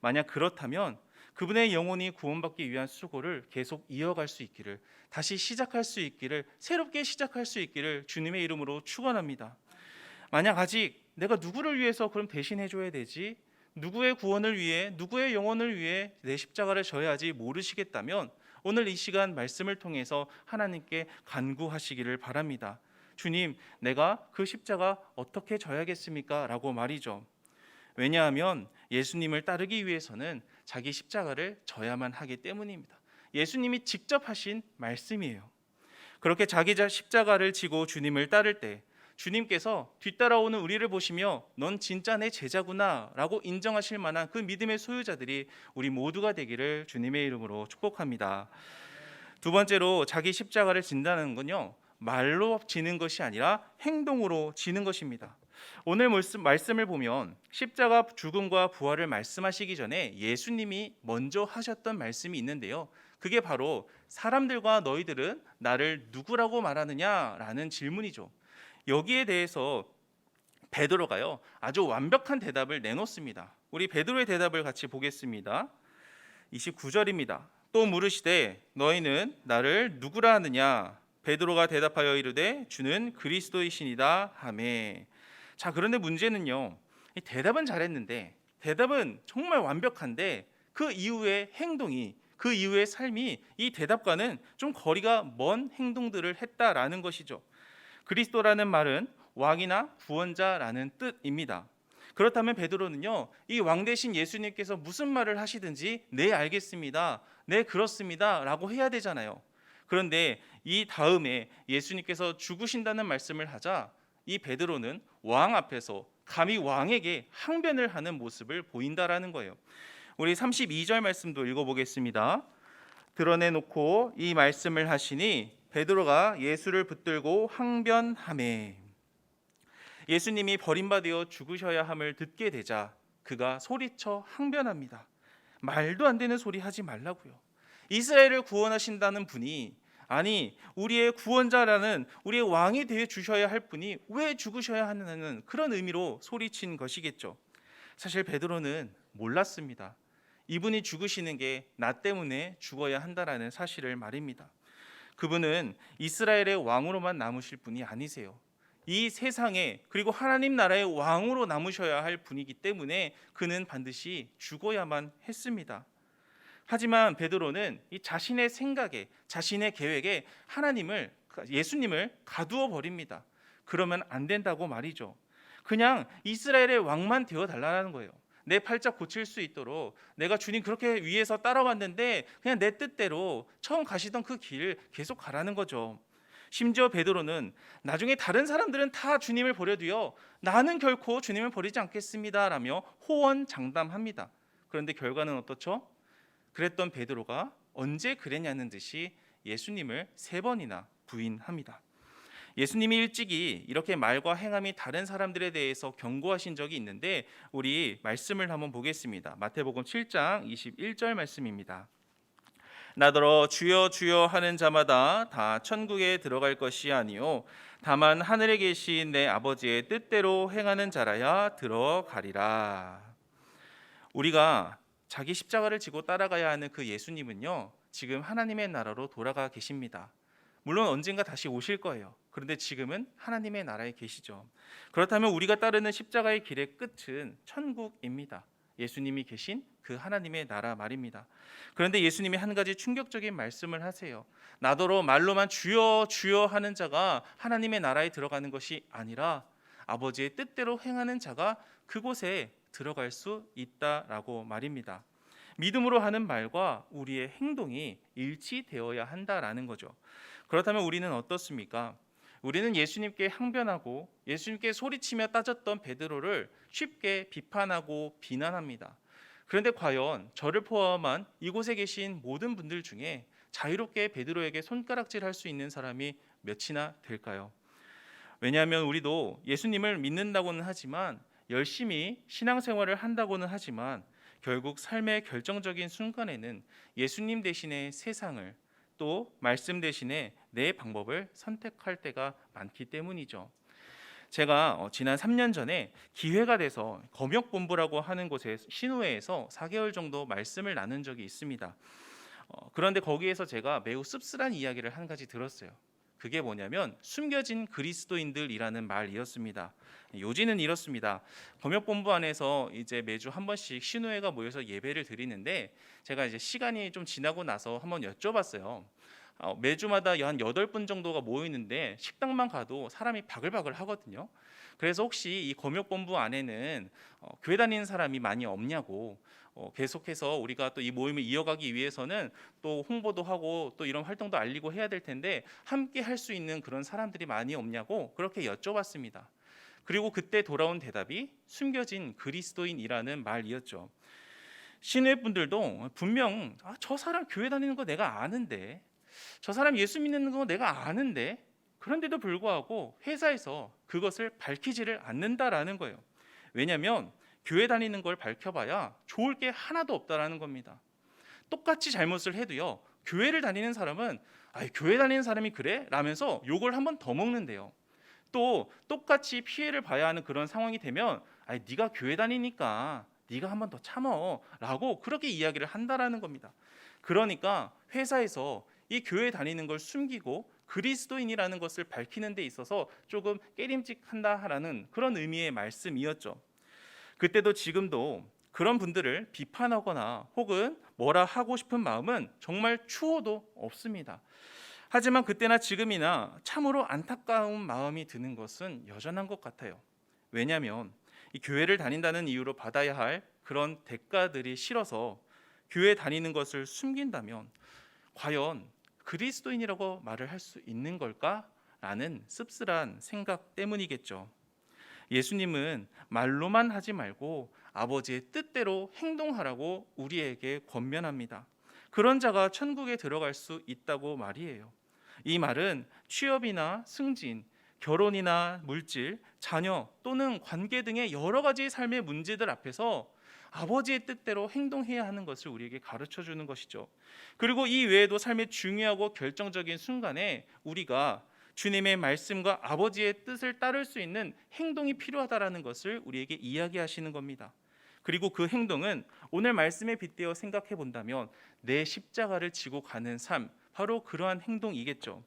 만약 그렇다면 그분의 영혼이 구원받기 위한 수고를 계속 이어갈 수 있기를, 다시 시작할 수 있기를, 새롭게 시작할 수 있기를 주님의 이름으로 축원합니다. 만약 아직 내가 누구를 위해서 그럼 대신해 줘야 되지, 누구의 구원을 위해, 누구의 영혼을 위해 내 십자가를 져야 하지 모르시겠다면 오늘 이 시간 말씀을 통해서 하나님께 간구하시기를 바랍니다. 주님, 내가 그 십자가 어떻게 져야겠습니까? 라고 말이죠. 왜냐하면 예수님을 따르기 위해서는 자기 십자가를 져야만 하기 때문입니다. 예수님이 직접 하신 말씀이에요. 그렇게 자기 십자가를 지고 주님을 따를 때 주님께서 뒤따라오는 우리를 보시며 넌 진짜 내 제자구나 라고 인정하실 만한 그 믿음의 소유자들이 우리 모두가 되기를 주님의 이름으로 축복합니다. 두 번째로 자기 십자가를 진다는 건요, 말로 지는 것이 아니라 행동으로 지는 것입니다. 오늘 말씀을 보면 십자가 죽음과 부활을 말씀하시기 전에 예수님이 먼저 하셨던 말씀이 있는데요. 그게 바로 사람들과 너희들은 나를 누구라고 말하느냐라는 질문이죠. 여기에 대해서 베드로가요, 아주 완벽한 대답을 내놓습니다. 우리 베드로의 대답을 같이 보겠습니다. 29절입니다. 또 물으시되 너희는 나를 누구라 하느냐? 베드로가 대답하여 이르되 주는 그리스도이시니이다 하매. 자, 그런데 문제는요, 이 대답은 잘했는데, 대답은 정말 완벽한데 그 이후의 행동이, 그 이후의 삶이 이 대답과는 좀 거리가 먼 행동들을 했다라는 것이죠. 그리스도라는 말은 왕이나 구원자라는 뜻입니다. 그렇다면 베드로는요, 이 왕 대신 예수님께서 무슨 말을 하시든지 네 알겠습니다, 네 그렇습니다 라고 해야 되잖아요. 그런데 이 다음에 예수님께서 죽으신다는 말씀을 하자 이 베드로는 왕 앞에서 감히 왕에게 항변을 하는 모습을 보인다라는 거예요. 우리 32절 말씀도 읽어보겠습니다. 드러내놓고 이 말씀을 하시니 베드로가 예수를 붙들고 항변하매. 예수님이 버림받아 죽으셔야 함을 듣게 되자 그가 소리쳐 항변합니다. 말도 안 되는 소리 하지 말라고요. 이스라엘을 구원하신다는 분이, 아니 우리의 구원자라는 우리의 왕이 되어 주셔야 할 분이 왜 죽으셔야 하는 그런 의미로 소리친 것이겠죠. 사실 베드로는 몰랐습니다. 이분이 죽으시는 게 나 때문에 죽어야 한다라는 사실을 말입니다. 그분은 이스라엘의 왕으로만 남으실 분이 아니세요. 이 세상에 그리고 하나님 나라의 왕으로 남으셔야 할 분이기 때문에 그는 반드시 죽어야만 했습니다. 하지만 베드로는 이 자신의 생각에, 자신의 계획에 예수님을 가두어 버립니다. 그러면 안 된다고 말이죠. 그냥 이스라엘의 왕만 되어 달라는 거예요. 내 팔자 고칠 수 있도록 내가 주님 그렇게 위해서 따라왔는데 그냥 내 뜻대로 처음 가시던 그 길 계속 가라는 거죠. 심지어 베드로는 나중에 다른 사람들은 다 주님을 버려도요, 나는 결코 주님을 버리지 않겠습니다라며 호언장담합니다. 그런데 결과는 어떻죠? 그랬던 베드로가 언제 그랬냐는 듯이 예수님을 3번이나 부인합니다. 예수님이 일찍이 이렇게 말과 행함이 다른 사람들에 대해서 경고하신 적이 있는데 우리 말씀을 한번 보겠습니다. 마태복음 7장 21절 말씀입니다. 나더러 주여 주여 하는 자마다 다 천국에 들어갈 것이 아니요 다만 하늘에 계신 내 아버지의 뜻대로 행하는 자라야 들어가리라. 우리가 자기 십자가를 지고 따라가야 하는 그 예수님은요, 지금 하나님의 나라로 돌아가 계십니다. 물론 언젠가 다시 오실 거예요. 그런데 지금은 하나님의 나라에 계시죠. 그렇다면 우리가 따르는 십자가의 길의 끝은 천국입니다. 예수님이 계신 그 하나님의 나라 말입니다. 그런데 예수님이 한 가지 충격적인 말씀을 하세요. 나더러 말로만 주여 주여 하는 자가 하나님의 나라에 들어가는 것이 아니라 아버지의 뜻대로 행하는 자가 그곳에 들어갈 수 있다라고 말입니다. 믿음으로 하는 말과 우리의 행동이 일치되어야 한다라는 거죠. 그렇다면 우리는 어떻습니까? 우리는 예수님께 항변하고 예수님께 소리치며 따졌던 베드로를 쉽게 비판하고 비난합니다. 그런데 과연 저를 포함한 이곳에 계신 모든 분들 중에 자유롭게 베드로에게 손가락질할 수 있는 사람이 몇이나 될까요? 왜냐하면 우리도 예수님을 믿는다고는 하지만 열심히 신앙생활을 한다고는 하지만 결국 삶의 결정적인 순간에는 예수님 대신에 세상을 또 말씀 대신에 내 방법을 선택할 때가 많기 때문이죠. 제가 지난 3년 전에 기회가 돼서 검역본부라고 하는 곳에 신우회에서 4개월 정도 말씀을 나눈 적이 있습니다. 그런데 거기에서 제가 매우 씁쓸한 이야기를 한 가지 들었어요. 그게 뭐냐면 숨겨진 그리스도인들이라는 말이었습니다. 요지는 이렇습니다. 검역본부 안에서 이제 매주 한 번씩 신우회가 모여서 예배를 드리는데 제가 이제 시간이 좀 지나고 나서 한번 여쭤봤어요. 매주마다 한 8분 정도가 모이는데 식당만 가도 사람이 바글바글 하거든요. 그래서 혹시 이 검역본부 안에는 교회 다니는 사람이 많이 없냐고, 계속해서 우리가 또 이 모임을 이어가기 위해서는 또 홍보도 하고 또 이런 활동도 알리고 해야 될 텐데 함께 할 수 있는 그런 사람들이 많이 없냐고 그렇게 여쭤봤습니다. 그리고 그때 돌아온 대답이 숨겨진 그리스도인이라는 말이었죠. 신회분들도 분명 저 사람 교회 다니는 거 내가 아는데, 저 사람 예수 믿는 거 내가 아는데, 그런데도 불구하고 회사에서 그것을 밝히지를 않는다라는 거예요. 왜냐하면 교회 다니는 걸 밝혀봐야 좋을 게 하나도 없다라는 겁니다. 똑같이 잘못을 해도요, 교회를 다니는 사람은 교회 다니는 사람이 그래? 라면서 욕을 한 번 더 먹는데요. 또 똑같이 피해를 봐야 하는 그런 상황이 되면 네가 교회 다니니까 네가 한 번 더 참어 라고 그렇게 이야기를 한다라는 겁니다. 그러니까 회사에서 이 교회 다니는 걸 숨기고 그리스도인이라는 것을 밝히는 데 있어서 조금 깨림직한다라는 그런 의미의 말씀이었죠. 그때도 지금도 그런 분들을 비판하거나 혹은 뭐라 하고 싶은 마음은 정말 추호도 없습니다. 하지만 그때나 지금이나 참으로 안타까운 마음이 드는 것은 여전한 것 같아요. 왜냐하면 이 교회를 다닌다는 이유로 받아야 할 그런 대가들이 싫어서 교회 다니는 것을 숨긴다면 과연 그리스도인이라고 말을 할 수 있는 걸까라는 씁쓸한 생각 때문이겠죠. 예수님은 말로만 하지 말고 아버지의 뜻대로 행동하라고 우리에게 권면합니다. 그런 자가 천국에 들어갈 수 있다고 말이에요. 이 말은 취업이나 승진, 결혼이나 물질, 자녀 또는 관계 등의 여러 가지 삶의 문제들 앞에서 아버지의 뜻대로 행동해야 하는 것을 우리에게 가르쳐 주는 것이죠. 그리고 이 외에도 삶의 중요하고 결정적인 순간에 우리가 주님의 말씀과 아버지의 뜻을 따를 수 있는 행동이 필요하다라는 것을 우리에게 이야기하시는 겁니다. 그리고 그 행동은 오늘 말씀에 빗대어 생각해 본다면 내 십자가를 지고 가는 삶, 바로 그러한 행동이겠죠.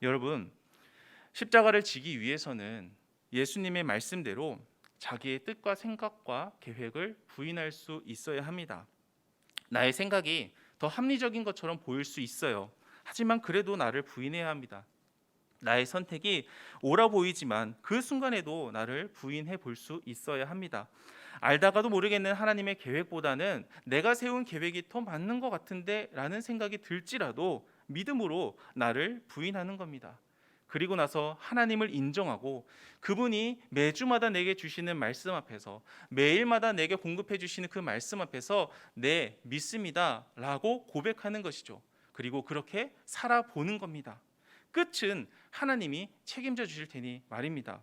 여러분, 십자가를 지기 위해서는 예수님의 말씀대로 자기의 뜻과 생각과 계획을 부인할 수 있어야 합니다. 나의 생각이 더 합리적인 것처럼 보일 수 있어요. 하지만 그래도 나를 부인해야 합니다. 나의 선택이 옳아 보이지만 그 순간에도 나를 부인해 볼 수 있어야 합니다. 알다가도 모르겠는 하나님의 계획보다는 내가 세운 계획이 더 맞는 것 같은데 라는 생각이 들지라도 믿음으로 나를 부인하는 겁니다. 그리고 나서 하나님을 인정하고 그분이 매주마다 내게 주시는 말씀 앞에서, 매일마다 내게 공급해 주시는 그 말씀 앞에서 네, 믿습니다 라고 고백하는 것이죠. 그리고 그렇게 살아보는 겁니다. 끝은 하나님이 책임져 주실 테니 말입니다.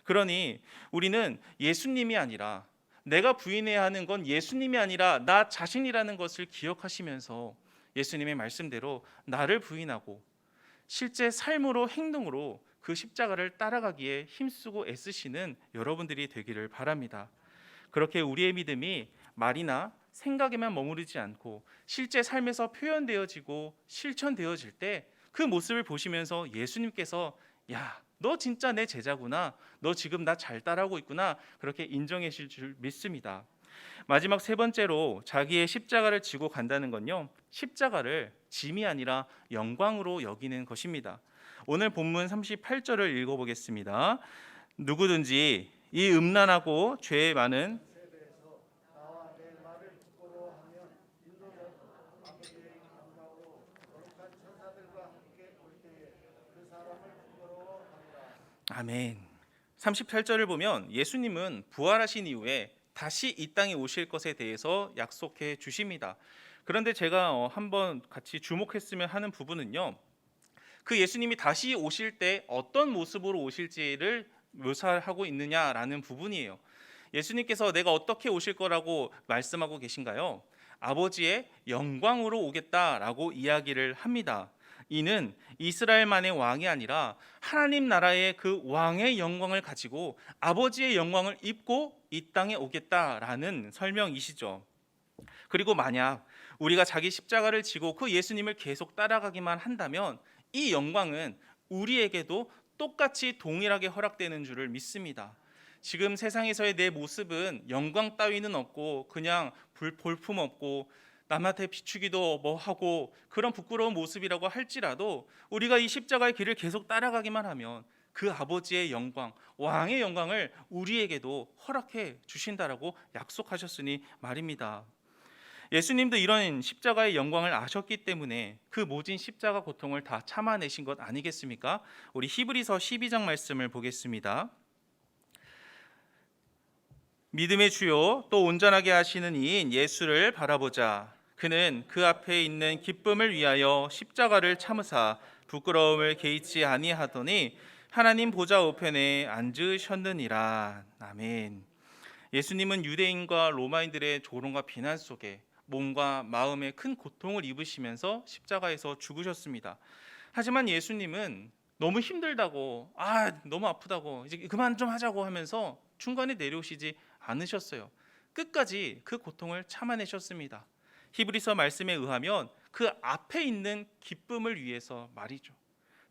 그러니 우리는 예수님이 아니라, 내가 부인해야 하는 건 예수님이 아니라 나 자신이라는 것을 기억하시면서 예수님의 말씀대로 나를 부인하고 실제 삶으로, 행동으로 그 십자가를 따라가기에 힘쓰고 애쓰시는 여러분들이 되기를 바랍니다. 그렇게 우리의 믿음이 말이나 생각에만 머무르지 않고 실제 삶에서 표현되어지고 실천되어질 때 그 모습을 보시면서 예수님께서 야, 너 진짜 내 제자구나, 너 지금 나 잘 따라오고 있구나, 그렇게 인정해 주실 줄 믿습니다. 마지막 세 번째로 자기의 십자가를 지고 간다는 건요, 십자가를 짐이 아니라 영광으로 여기는 것입니다. 오늘 본문 38절을 읽어보겠습니다. 누구든지 이 음란하고 죄 많은 아멘. 38절을 보면 예수님은 부활하신 이후에 다시 이 땅에 오실 것에 대해서 약속해 주십니다. 그런데 제가 한번 같이 주목했으면 하는 부분은요, 그 예수님이 다시 오실 때 어떤 모습으로 오실지를 묘사하고 있느냐라는 부분이에요. 예수님께서 내가 어떻게 오실 거라고 말씀하고 계신가요? 아버지의 영광으로 오겠다라고 이야기를 합니다. 이는 이스라엘만의 왕이 아니라 하나님 나라의 그 왕의 영광을 가지고 아버지의 영광을 입고 이 땅에 오겠다라는 설명이시죠. 그리고 만약 우리가 자기 십자가를 지고 그 예수님을 계속 따라가기만 한다면 이 영광은 우리에게도 똑같이 동일하게 허락되는 줄을 믿습니다. 지금 세상에서의 내 모습은 영광 따위는 없고 그냥 볼품 없고 남한테 비추기도 뭐하고 그런 부끄러운 모습이라고 할지라도 우리가 이 십자가의 길을 계속 따라가기만 하면 그 아버지의 영광, 왕의 영광을 우리에게도 허락해 주신다라고 약속하셨으니 말입니다. 예수님도 이런 십자가의 영광을 아셨기 때문에 그 모진 십자가 고통을 다 참아내신 것 아니겠습니까? 우리 히브리서 12장 말씀을 보겠습니다. 믿음의 주요 또 온전하게 하시는 이인 예수를 바라보자. 그는 그 앞에 있는 기쁨을 위하여 십자가를 참으사 부끄러움을 개의치 아니하더니 하나님 보좌 우편에 앉으셨느니라. 아멘. 예수님은 유대인과 로마인들의 조롱과 비난 속에 몸과 마음에 큰 고통을 입으시면서 십자가에서 죽으셨습니다. 하지만 예수님은 너무 힘들다고, 너무 아프다고, 이제 그만 좀 하자고 하면서 중간에 내려오시지 않으셨어요. 끝까지 그 고통을 참아내셨습니다. 히브리서 말씀에 의하면 그 앞에 있는 기쁨을 위해서 말이죠.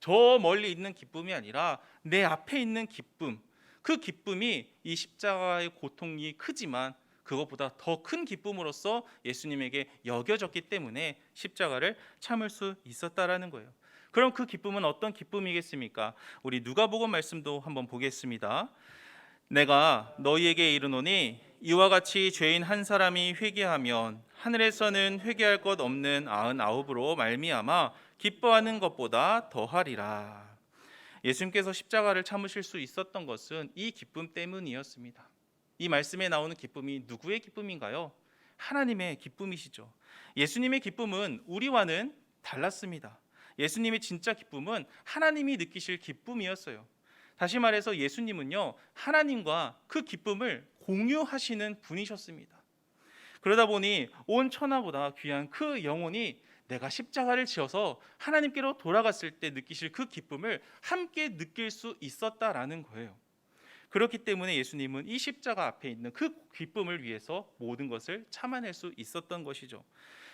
저 멀리 있는 기쁨이 아니라 내 앞에 있는 기쁨, 그 기쁨이 이 십자가의 고통이 크지만 그것보다 더 큰 기쁨으로서 예수님에게 여겨졌기 때문에 십자가를 참을 수 있었다라는 거예요. 그럼 그 기쁨은 어떤 기쁨이겠습니까? 우리 누가복음 말씀도 한번 보겠습니다. 내가 너희에게 이르노니 이와 같이 죄인 한 사람이 회개하면 하늘에서는 회개할 것 없는 99으로 말미암아 기뻐하는 것보다 더하리라. 예수님께서 십자가를 참으실 수 있었던 것은 이 기쁨 때문이었습니다. 이 말씀에 나오는 기쁨이 누구의 기쁨인가요? 하나님의 기쁨이시죠. 예수님의 기쁨은 우리와는 달랐습니다. 예수님의 진짜 기쁨은 하나님이 느끼실 기쁨이었어요. 다시 말해서 예수님은요, 하나님과 그 기쁨을 공유하시는 분이셨습니다. 그러다 보니 온 천하보다 귀한 그 영혼이 내가 십자가를 지어서 하나님께로 돌아갔을 때 느끼실 그 기쁨을 함께 느낄 수 있었다라는 거예요. 그렇기 때문에 예수님은 이 십자가 앞에 있는 그 기쁨을 위해서 모든 것을 참아낼 수 있었던 것이죠.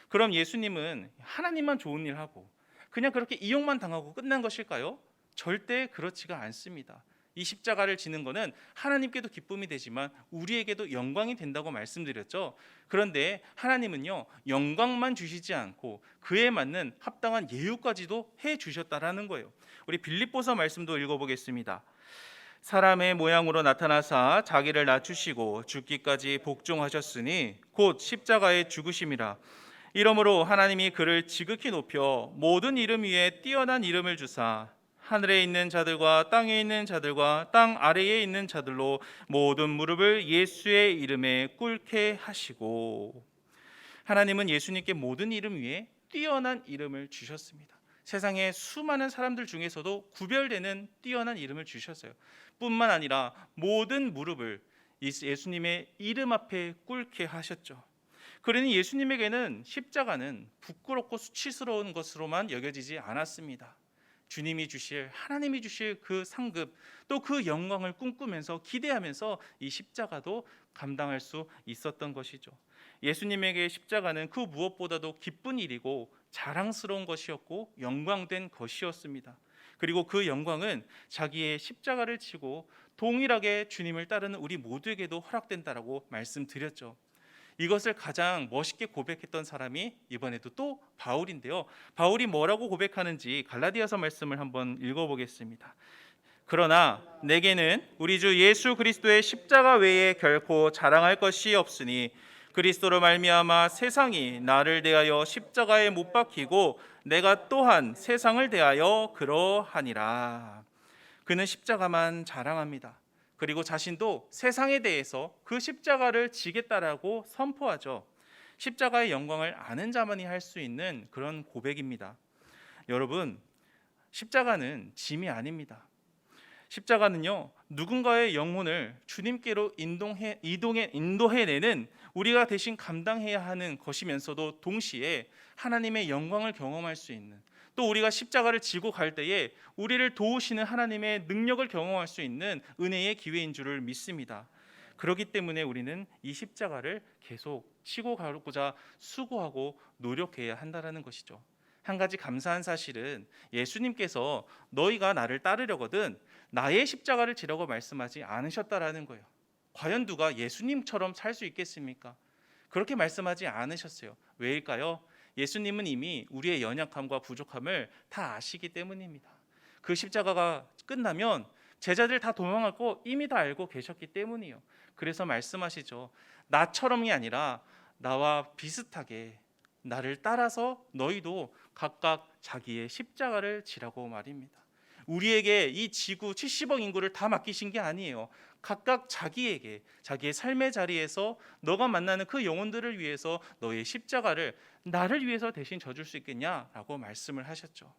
그럼 예수님은 하나님만 좋은 일 하고 그냥 그렇게 이용만 당하고 끝난 것일까요? 절대 그렇지가 않습니다. 이 십자가를 지는 것은 하나님께도 기쁨이 되지만 우리에게도 영광이 된다고 말씀드렸죠. 그런데 하나님은요, 영광만 주시지 않고 그에 맞는 합당한 예우까지도 해 주셨다라는 거예요. 우리 빌립보서 말씀도 읽어보겠습니다. 사람의 모양으로 나타나사 자기를 낮추시고 죽기까지 복종하셨으니 곧 십자가의 죽으심이라. 이러므로 하나님이 그를 지극히 높여 모든 이름 위에 뛰어난 이름을 주사 하늘에 있는 자들과 땅에 있는 자들과 땅 아래에 있는 자들로 모든 무릎을 예수의 이름에 꿇게 하시고. 하나님은 예수님께 모든 이름 위에 뛰어난 이름을 주셨습니다. 세상에 수많은 사람들 중에서도 구별되는 뛰어난 이름을 주셨어요. 뿐만 아니라 모든 무릎을 예수님의 이름 앞에 꿇게 하셨죠. 그러니 예수님에게는 십자가는 부끄럽고 수치스러운 것으로만 여겨지지 않았습니다. 주님이 주실, 하나님이 주실 그 상급, 또 그 영광을 꿈꾸면서 기대하면서 이 십자가도 감당할 수 있었던 것이죠. 예수님에게 십자가는 그 무엇보다도 기쁜 일이고 자랑스러운 것이었고 영광된 것이었습니다. 그리고 그 영광은 자기의 십자가를 지고 동일하게 주님을 따르는 우리 모두에게도 허락된다라고 말씀드렸죠. 이것을 가장 멋있게 고백했던 사람이 이번에도 또 바울인데요. 바울이 뭐라고 고백하는지 갈라디아서 말씀을 한번 읽어보겠습니다. 그러나 내게는 우리 주 예수 그리스도의 십자가 외에 결코 자랑할 것이 없으니 그리스도로 말미암아 세상이 나를 대하여 십자가에 못 박히고 내가 또한 세상을 대하여 그러하니라. 그는 십자가만 자랑합니다. 그리고 자신도 세상에 대해서 그 십자가를 지겠다라고 선포하죠. 십자가의 영광을 아는 자만이 할 수 있는 그런 고백입니다. 여러분, 십자가는 짐이 아닙니다. 십자가는요, 누군가의 영혼을 주님께로 인도해내는 우리가 대신 감당해야 하는 것이면서도 동시에 하나님의 영광을 경험할 수 있는, 또 우리가 십자가를 지고 갈 때에 우리를 도우시는 하나님의 능력을 경험할 수 있는 은혜의 기회인 줄을 믿습니다. 그렇기 때문에 우리는 이 십자가를 계속 치고 가고자 수고하고 노력해야 한다는 것이죠. 한 가지 감사한 사실은 예수님께서 너희가 나를 따르려거든 나의 십자가를 지라고 말씀하지 않으셨다라는 거예요. 과연 누가 예수님처럼 살 수 있겠습니까? 그렇게 말씀하지 않으셨어요. 왜일까요? 예수님은 이미 우리의 연약함과 부족함을 다 아시기 때문입니다. 그 십자가가 끝나면 제자들 다 도망할 거 이미 다 알고 계셨기 때문이에요. 그래서 말씀하시죠. 나처럼이 아니라 나와 비슷하게 나를 따라서 너희도 각각 자기의 십자가를 지라고 말입니다. 우리에게 이 지구 70억 인구를 다 맡기신 게 아니에요. 각각 자기에게, 자기의 삶의 자리에서 너가 만나는 그 영혼들을 위해서 너의 십자가를 나를 위해서 대신 져줄 수 있겠냐라고 말씀을 하셨죠.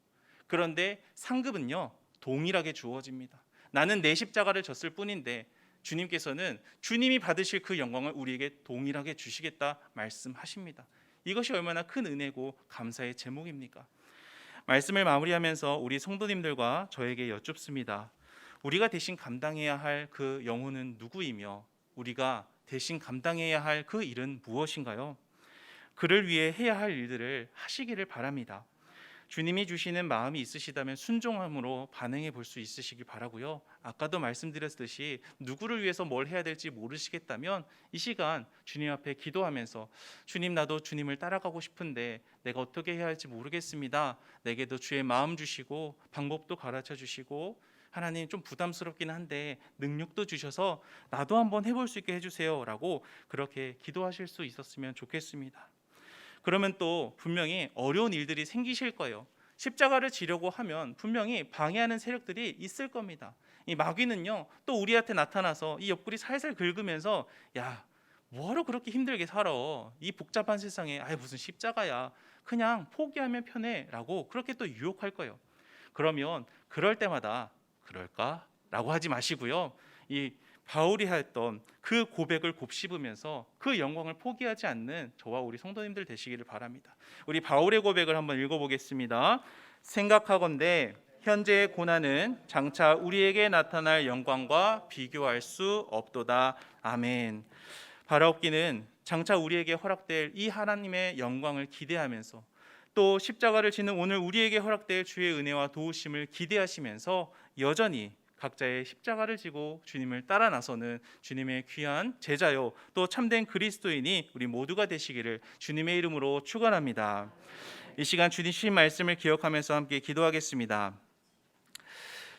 그런데 상급은요, 동일하게 주어집니다. 나는 내 십자가를 졌을 뿐인데 주님께서는 주님이 받으실 그 영광을 우리에게 동일하게 주시겠다 말씀하십니다. 이것이 얼마나 큰 은혜고 감사의 제목입니까? 말씀을 마무리하면서 우리 성도님들과 저에게 여쭙습니다. 우리가 대신 감당해야 할 그 영혼은 누구이며 우리가 대신 감당해야 할 그 일은 무엇인가요? 그를 위해 해야 할 일들을 하시기를 바랍니다. 주님이 주시는 마음이 있으시다면 순종함으로 반응해 볼 수 있으시기 바라고요. 아까도 말씀드렸듯이 누구를 위해서 뭘 해야 될지 모르시겠다면 이 시간 주님 앞에 기도하면서 주님, 나도 주님을 따라가고 싶은데 내가 어떻게 해야 할지 모르겠습니다. 내게도 주의 마음 주시고 방법도 가르쳐 주시고 하나님 좀 부담스럽긴 한데 능력도 주셔서 나도 한번 해볼 수 있게 해주세요 라고 그렇게 기도하실 수 있었으면 좋겠습니다. 그러면 또 분명히 어려운 일들이 생기실 거예요. 십자가를 지려고 하면 분명히 방해하는 세력들이 있을 겁니다. 이 마귀는요, 또 우리한테 나타나서 이 옆구리 살살 긁으면서 야, 뭐하러 그렇게 힘들게 살아? 이 복잡한 세상에 무슨 십자가야. 그냥 포기하면 편해 라고 그렇게 또 유혹할 거예요. 그러면 그럴 때마다 그럴까? 라고 하지 마시고요. 이 바울이 했던 그 고백을 곱씹으면서 그 영광을 포기하지 않는 저와 우리 성도님들 되시기를 바랍니다. 우리 바울의 고백을 한번 읽어보겠습니다. 생각하건대 현재의 고난은 장차 우리에게 나타날 영광과 비교할 수 없도다. 아멘. 바라옵기는 장차 우리에게 허락될 이 하나님의 영광을 기대하면서 또 십자가를 지는 오늘 우리에게 허락될 주의 은혜와 도우심을 기대하시면서 여전히 각자의 십자가를 지고 주님을 따라 나서는 주님의 귀한 제자요 또 참된 그리스도인이 우리 모두가 되시기를 주님의 이름으로 축원합니다. 이 시간 주님 주신 말씀을 기억하면서 함께 기도하겠습니다.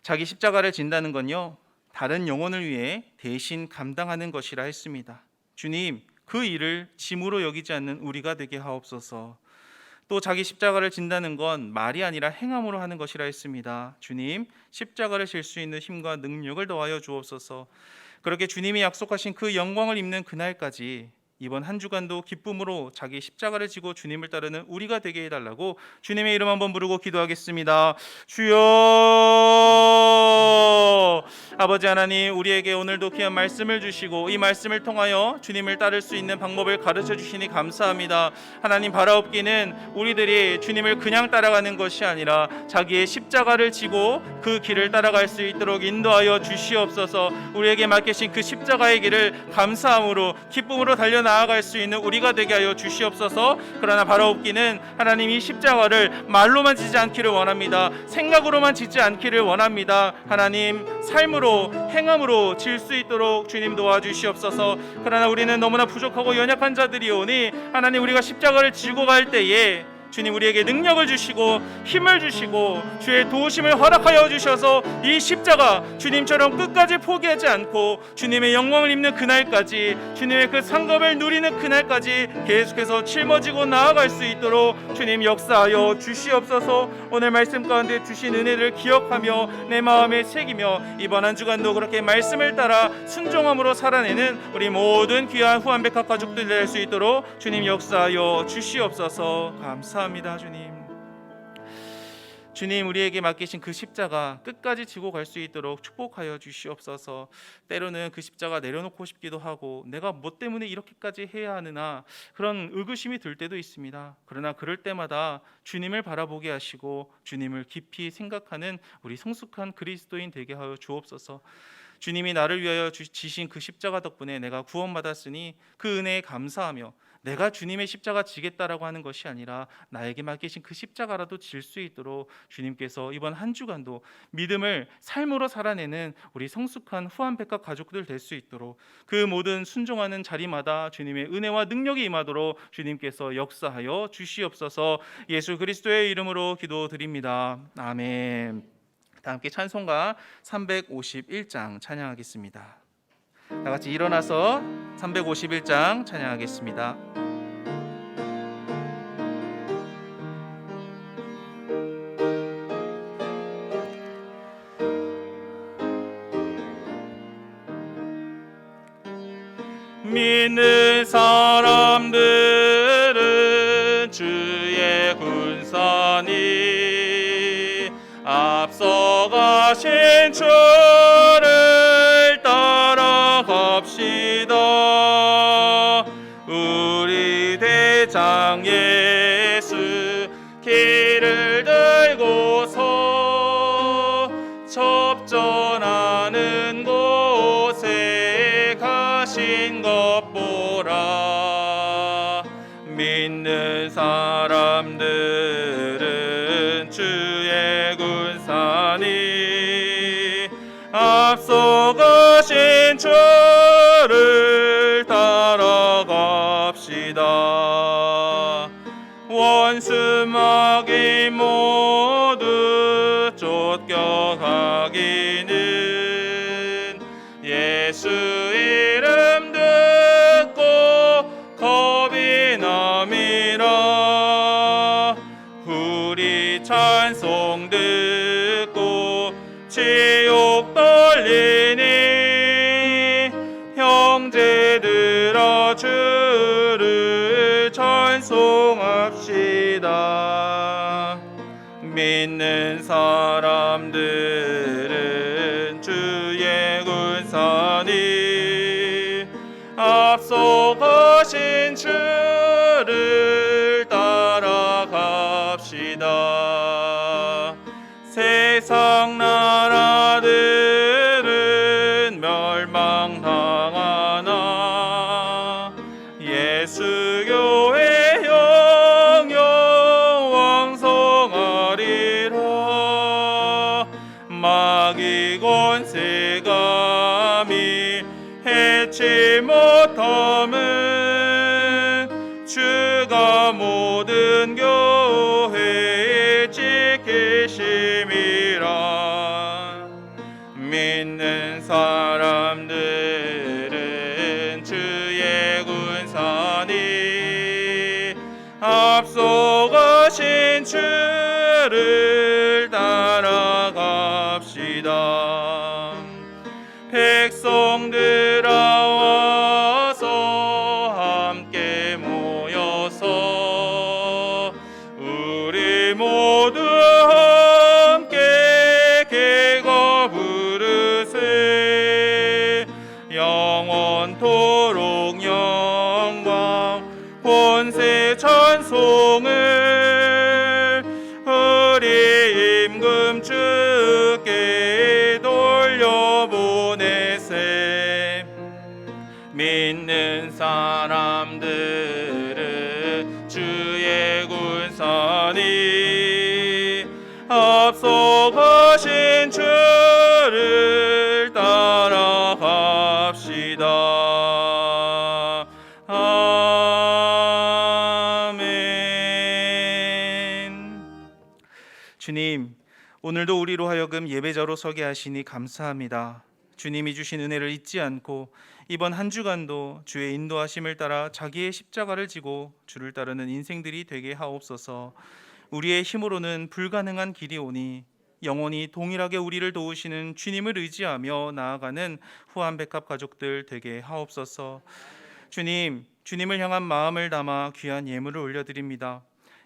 자기 십자가를 진다는 건요, 다른 영혼을 위해 대신 감당하는 것이라 했습니다. 주님, 그 일을 짐으로 여기지 않는 우리가 되게 하옵소서. 또 자기 십자가를 진다는 건 말이 아니라 행함으로 하는 것이라 했습니다. 주님, 십자가를 질 수 있는 힘과 능력을 더하여 주옵소서. 그렇게 주님이 약속하신 그 영광을 입는 그날까지 이번 한 주간도 기쁨으로 자기 십자가를 지고 주님을 따르는 우리가 되게 해달라고 주님의 이름 한번 부르고 기도하겠습니다. 주여, 아버지 하나님, 우리에게 오늘도 귀한 말씀을 주시고 이 말씀을 통하여 주님을 따를 수 있는 방법을 가르쳐 주시니 감사합니다. 하나님, 바라옵기는 우리들이 주님을 그냥 따라가는 것이 아니라 자기의 십자가를 지고 그 길을 따라갈 수 있도록 인도하여 주시옵소서. 우리에게 맡기신 그 십자가의 길을 감사함으로 기쁨으로 달려나아갈 수 있는 우리가 되게 하여 주시옵소서. 그러나 바라옵기는 하나님, 이 십자가를 말로만 지지 않기를 원합니다. 생각으로만 지지 않기를 원합니다. 하나님, 삶으로 행함으로 질 수 있도록 주님 도와주시옵소서. 그러나 우리는 너무나 부족하고 연약한 자들이오니 하나님, 우리가 십자가를 지고 갈 때에 주님 우리에게 능력을 주시고 힘을 주시고 주의 도우심을 허락하여 주셔서 이 십자가 주님처럼 끝까지 포기하지 않고 주님의 영광을 입는 그날까지, 주님의 그 상급을 누리는 그날까지 계속해서 짊어지고 나아갈 수 있도록 주님 역사하여 주시옵소서. 오늘 말씀 가운데 주신 은혜를 기억하며 내 마음에 새기며 이번 한 주간도 그렇게 말씀을 따라 순종함으로 살아내는 우리 모든 귀한 후한백학 가족들 될 수 있도록 주님 역사하여 주시옵소서. 감사합니다. 주님, 우리에게 맡기신 그 십자가 끝까지 지고 갈 수 있도록 축복하여 주시옵소서. 때로는 그 십자가 내려놓고 싶기도 하고 내가 뭐 때문에 이렇게까지 해야 하느냐 그런 의구심이 들 때도 있습니다. 그러나 그럴 때마다 주님을 바라보게 하시고 주님을 깊이 생각하는 우리 성숙한 그리스도인 되게 하여 주옵소서. 주님이 나를 위하여 지신 그 십자가 덕분에 내가 구원받았으니 그 은혜에 감사하며 내가 주님의 십자가 지겠다라고 하는 것이 아니라 나에게 맡기신 그 십자가라도 질 수 있도록 주님께서 이번 한 주간도 믿음을 삶으로 살아내는 우리 성숙한 후한백학 가족들 될 수 있도록 그 모든 순종하는 자리마다 주님의 은혜와 능력이 임하도록 주님께서 역사하여 주시옵소서. 예수 그리스도의 이름으로 기도드립니다. 아멘. 다 함께 찬송가 351장 찬양하겠습니다. 다 같이 일어나서 351장 찬양하겠습니다. 믿는 사람들은 주의 군사니 앞서가신 주를 따라갑시다. 우리 대장 예수 길을 들고서 접전하는 곳에 가신 것 보라. 믿는 사람들은 주의 군사니 앞서가신 주를 따라갑시다. 원수 마귀 모두 쫓겨가기는 예수 이름 듣고 겁이 남이라. 우리 찬송 듣고 지옥 떨리니 형제들아 주를 찬송합시다. 믿는 사람들은 주의 군사니 앞서가신 주를 따라갑시다. 세상 나라들은 멸망당하나 예수 교회 영영왕 세감이 해치 못함은 주가 모든 교회에 지키심이라. 믿는 사람들은 주의 군산이 앞서가신 주를 따라갑시다. 백성들아 와서 함께 모여서 우리 모두 함께 계거 부르세. 영원토록 영광 권세 찬송을 우리 임금 주께 돌려보내세. 믿는 사람들은 주의 군산이 앞서가신 주를 따라갑시다. 아멘. 주님, 오늘도 우리로 하여금 예배자로 서게 하시니 감사합니다. 주님이 주신 은혜를 잊지 않고 이번 한 주간도 주의 인도하심을 따라 자기의 십자가를 지고 주를 따르는 인생들이 되게 하옵소서. 우리의 힘으로는 불가능한 길이 오니 영원히 동일하게 우리를 도우시는 주님을 의지하며 나아가는 후한백합 가족들 되게 하옵소서. 주님, 주님을 향한 마음을 담아 귀한 예물을 올려드립니다.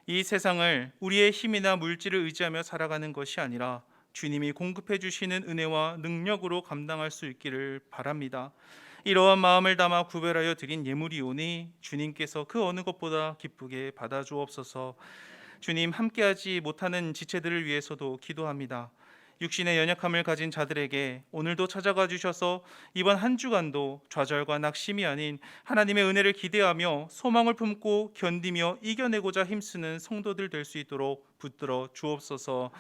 이 세상을 우리의 힘이나 물질을 의지하며 살아가는 것이 아니라 주님이 공급해 주시는 은혜와 능력으로 감당할 수 있기를 바랍니다. 이러한 마음을 담아 구별하여 드린 예물이오니 주님께서 그 어느 것보다 기쁘게 받아주옵소서. 주님, 함께하지 못하는 지체들을 위해서도 기도합니다. 육신의 연약함을 가진 자들에게 오늘도 찾아가 주셔서 이번 한 주간도 좌절과 낙심이 아닌 하나님의 은혜를 기대하며 소망을 품고 견디며 이겨내고자 힘쓰는 성도들 될 수 있도록 붙들어 주옵소서.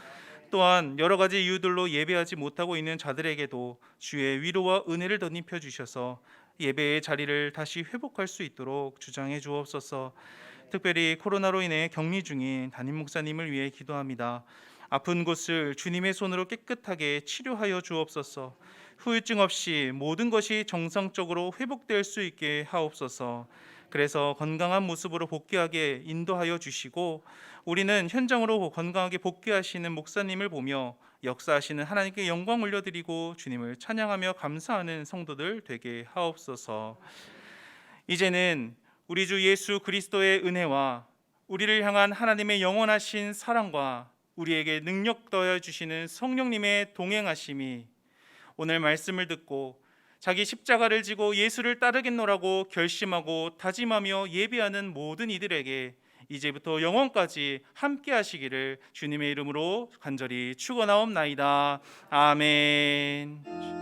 또한 여러 가지 이유들로 예배하지 못하고 있는 자들에게도 주의 위로와 은혜를 덧입혀 주셔서 예배의 자리를 다시 회복할 수 있도록 주장해 주옵소서. 특별히 코로나로 인해 격리 중인 담임 목사님을 위해 기도합니다. 아픈 곳을 주님의 손으로 깨끗하게 치료하여 주옵소서. 후유증 없이 모든 것이 정상적으로 회복될 수 있게 하옵소서. 그래서 건강한 모습으로 복귀하게 인도하여 주시고 우리는 현장으로 건강하게 복귀하시는 목사님을 보며 역사하시는 하나님께 영광 올려드리고 주님을 찬양하며 감사하는 성도들 되게 하옵소서. 이제는 우리 주 예수 그리스도의 은혜와 우리를 향한 하나님의 영원하신 사랑과 우리에게 능력 더해 주시는 성령님의 동행하심이 오늘 말씀을 듣고 자기 십자가를 지고 예수를 따르겠노라고 결심하고 다짐하며 예배하는 모든 이들에게 이제부터 영원까지 함께 하시기를 주님의 이름으로 간절히 축원하옵나이다. 아멘.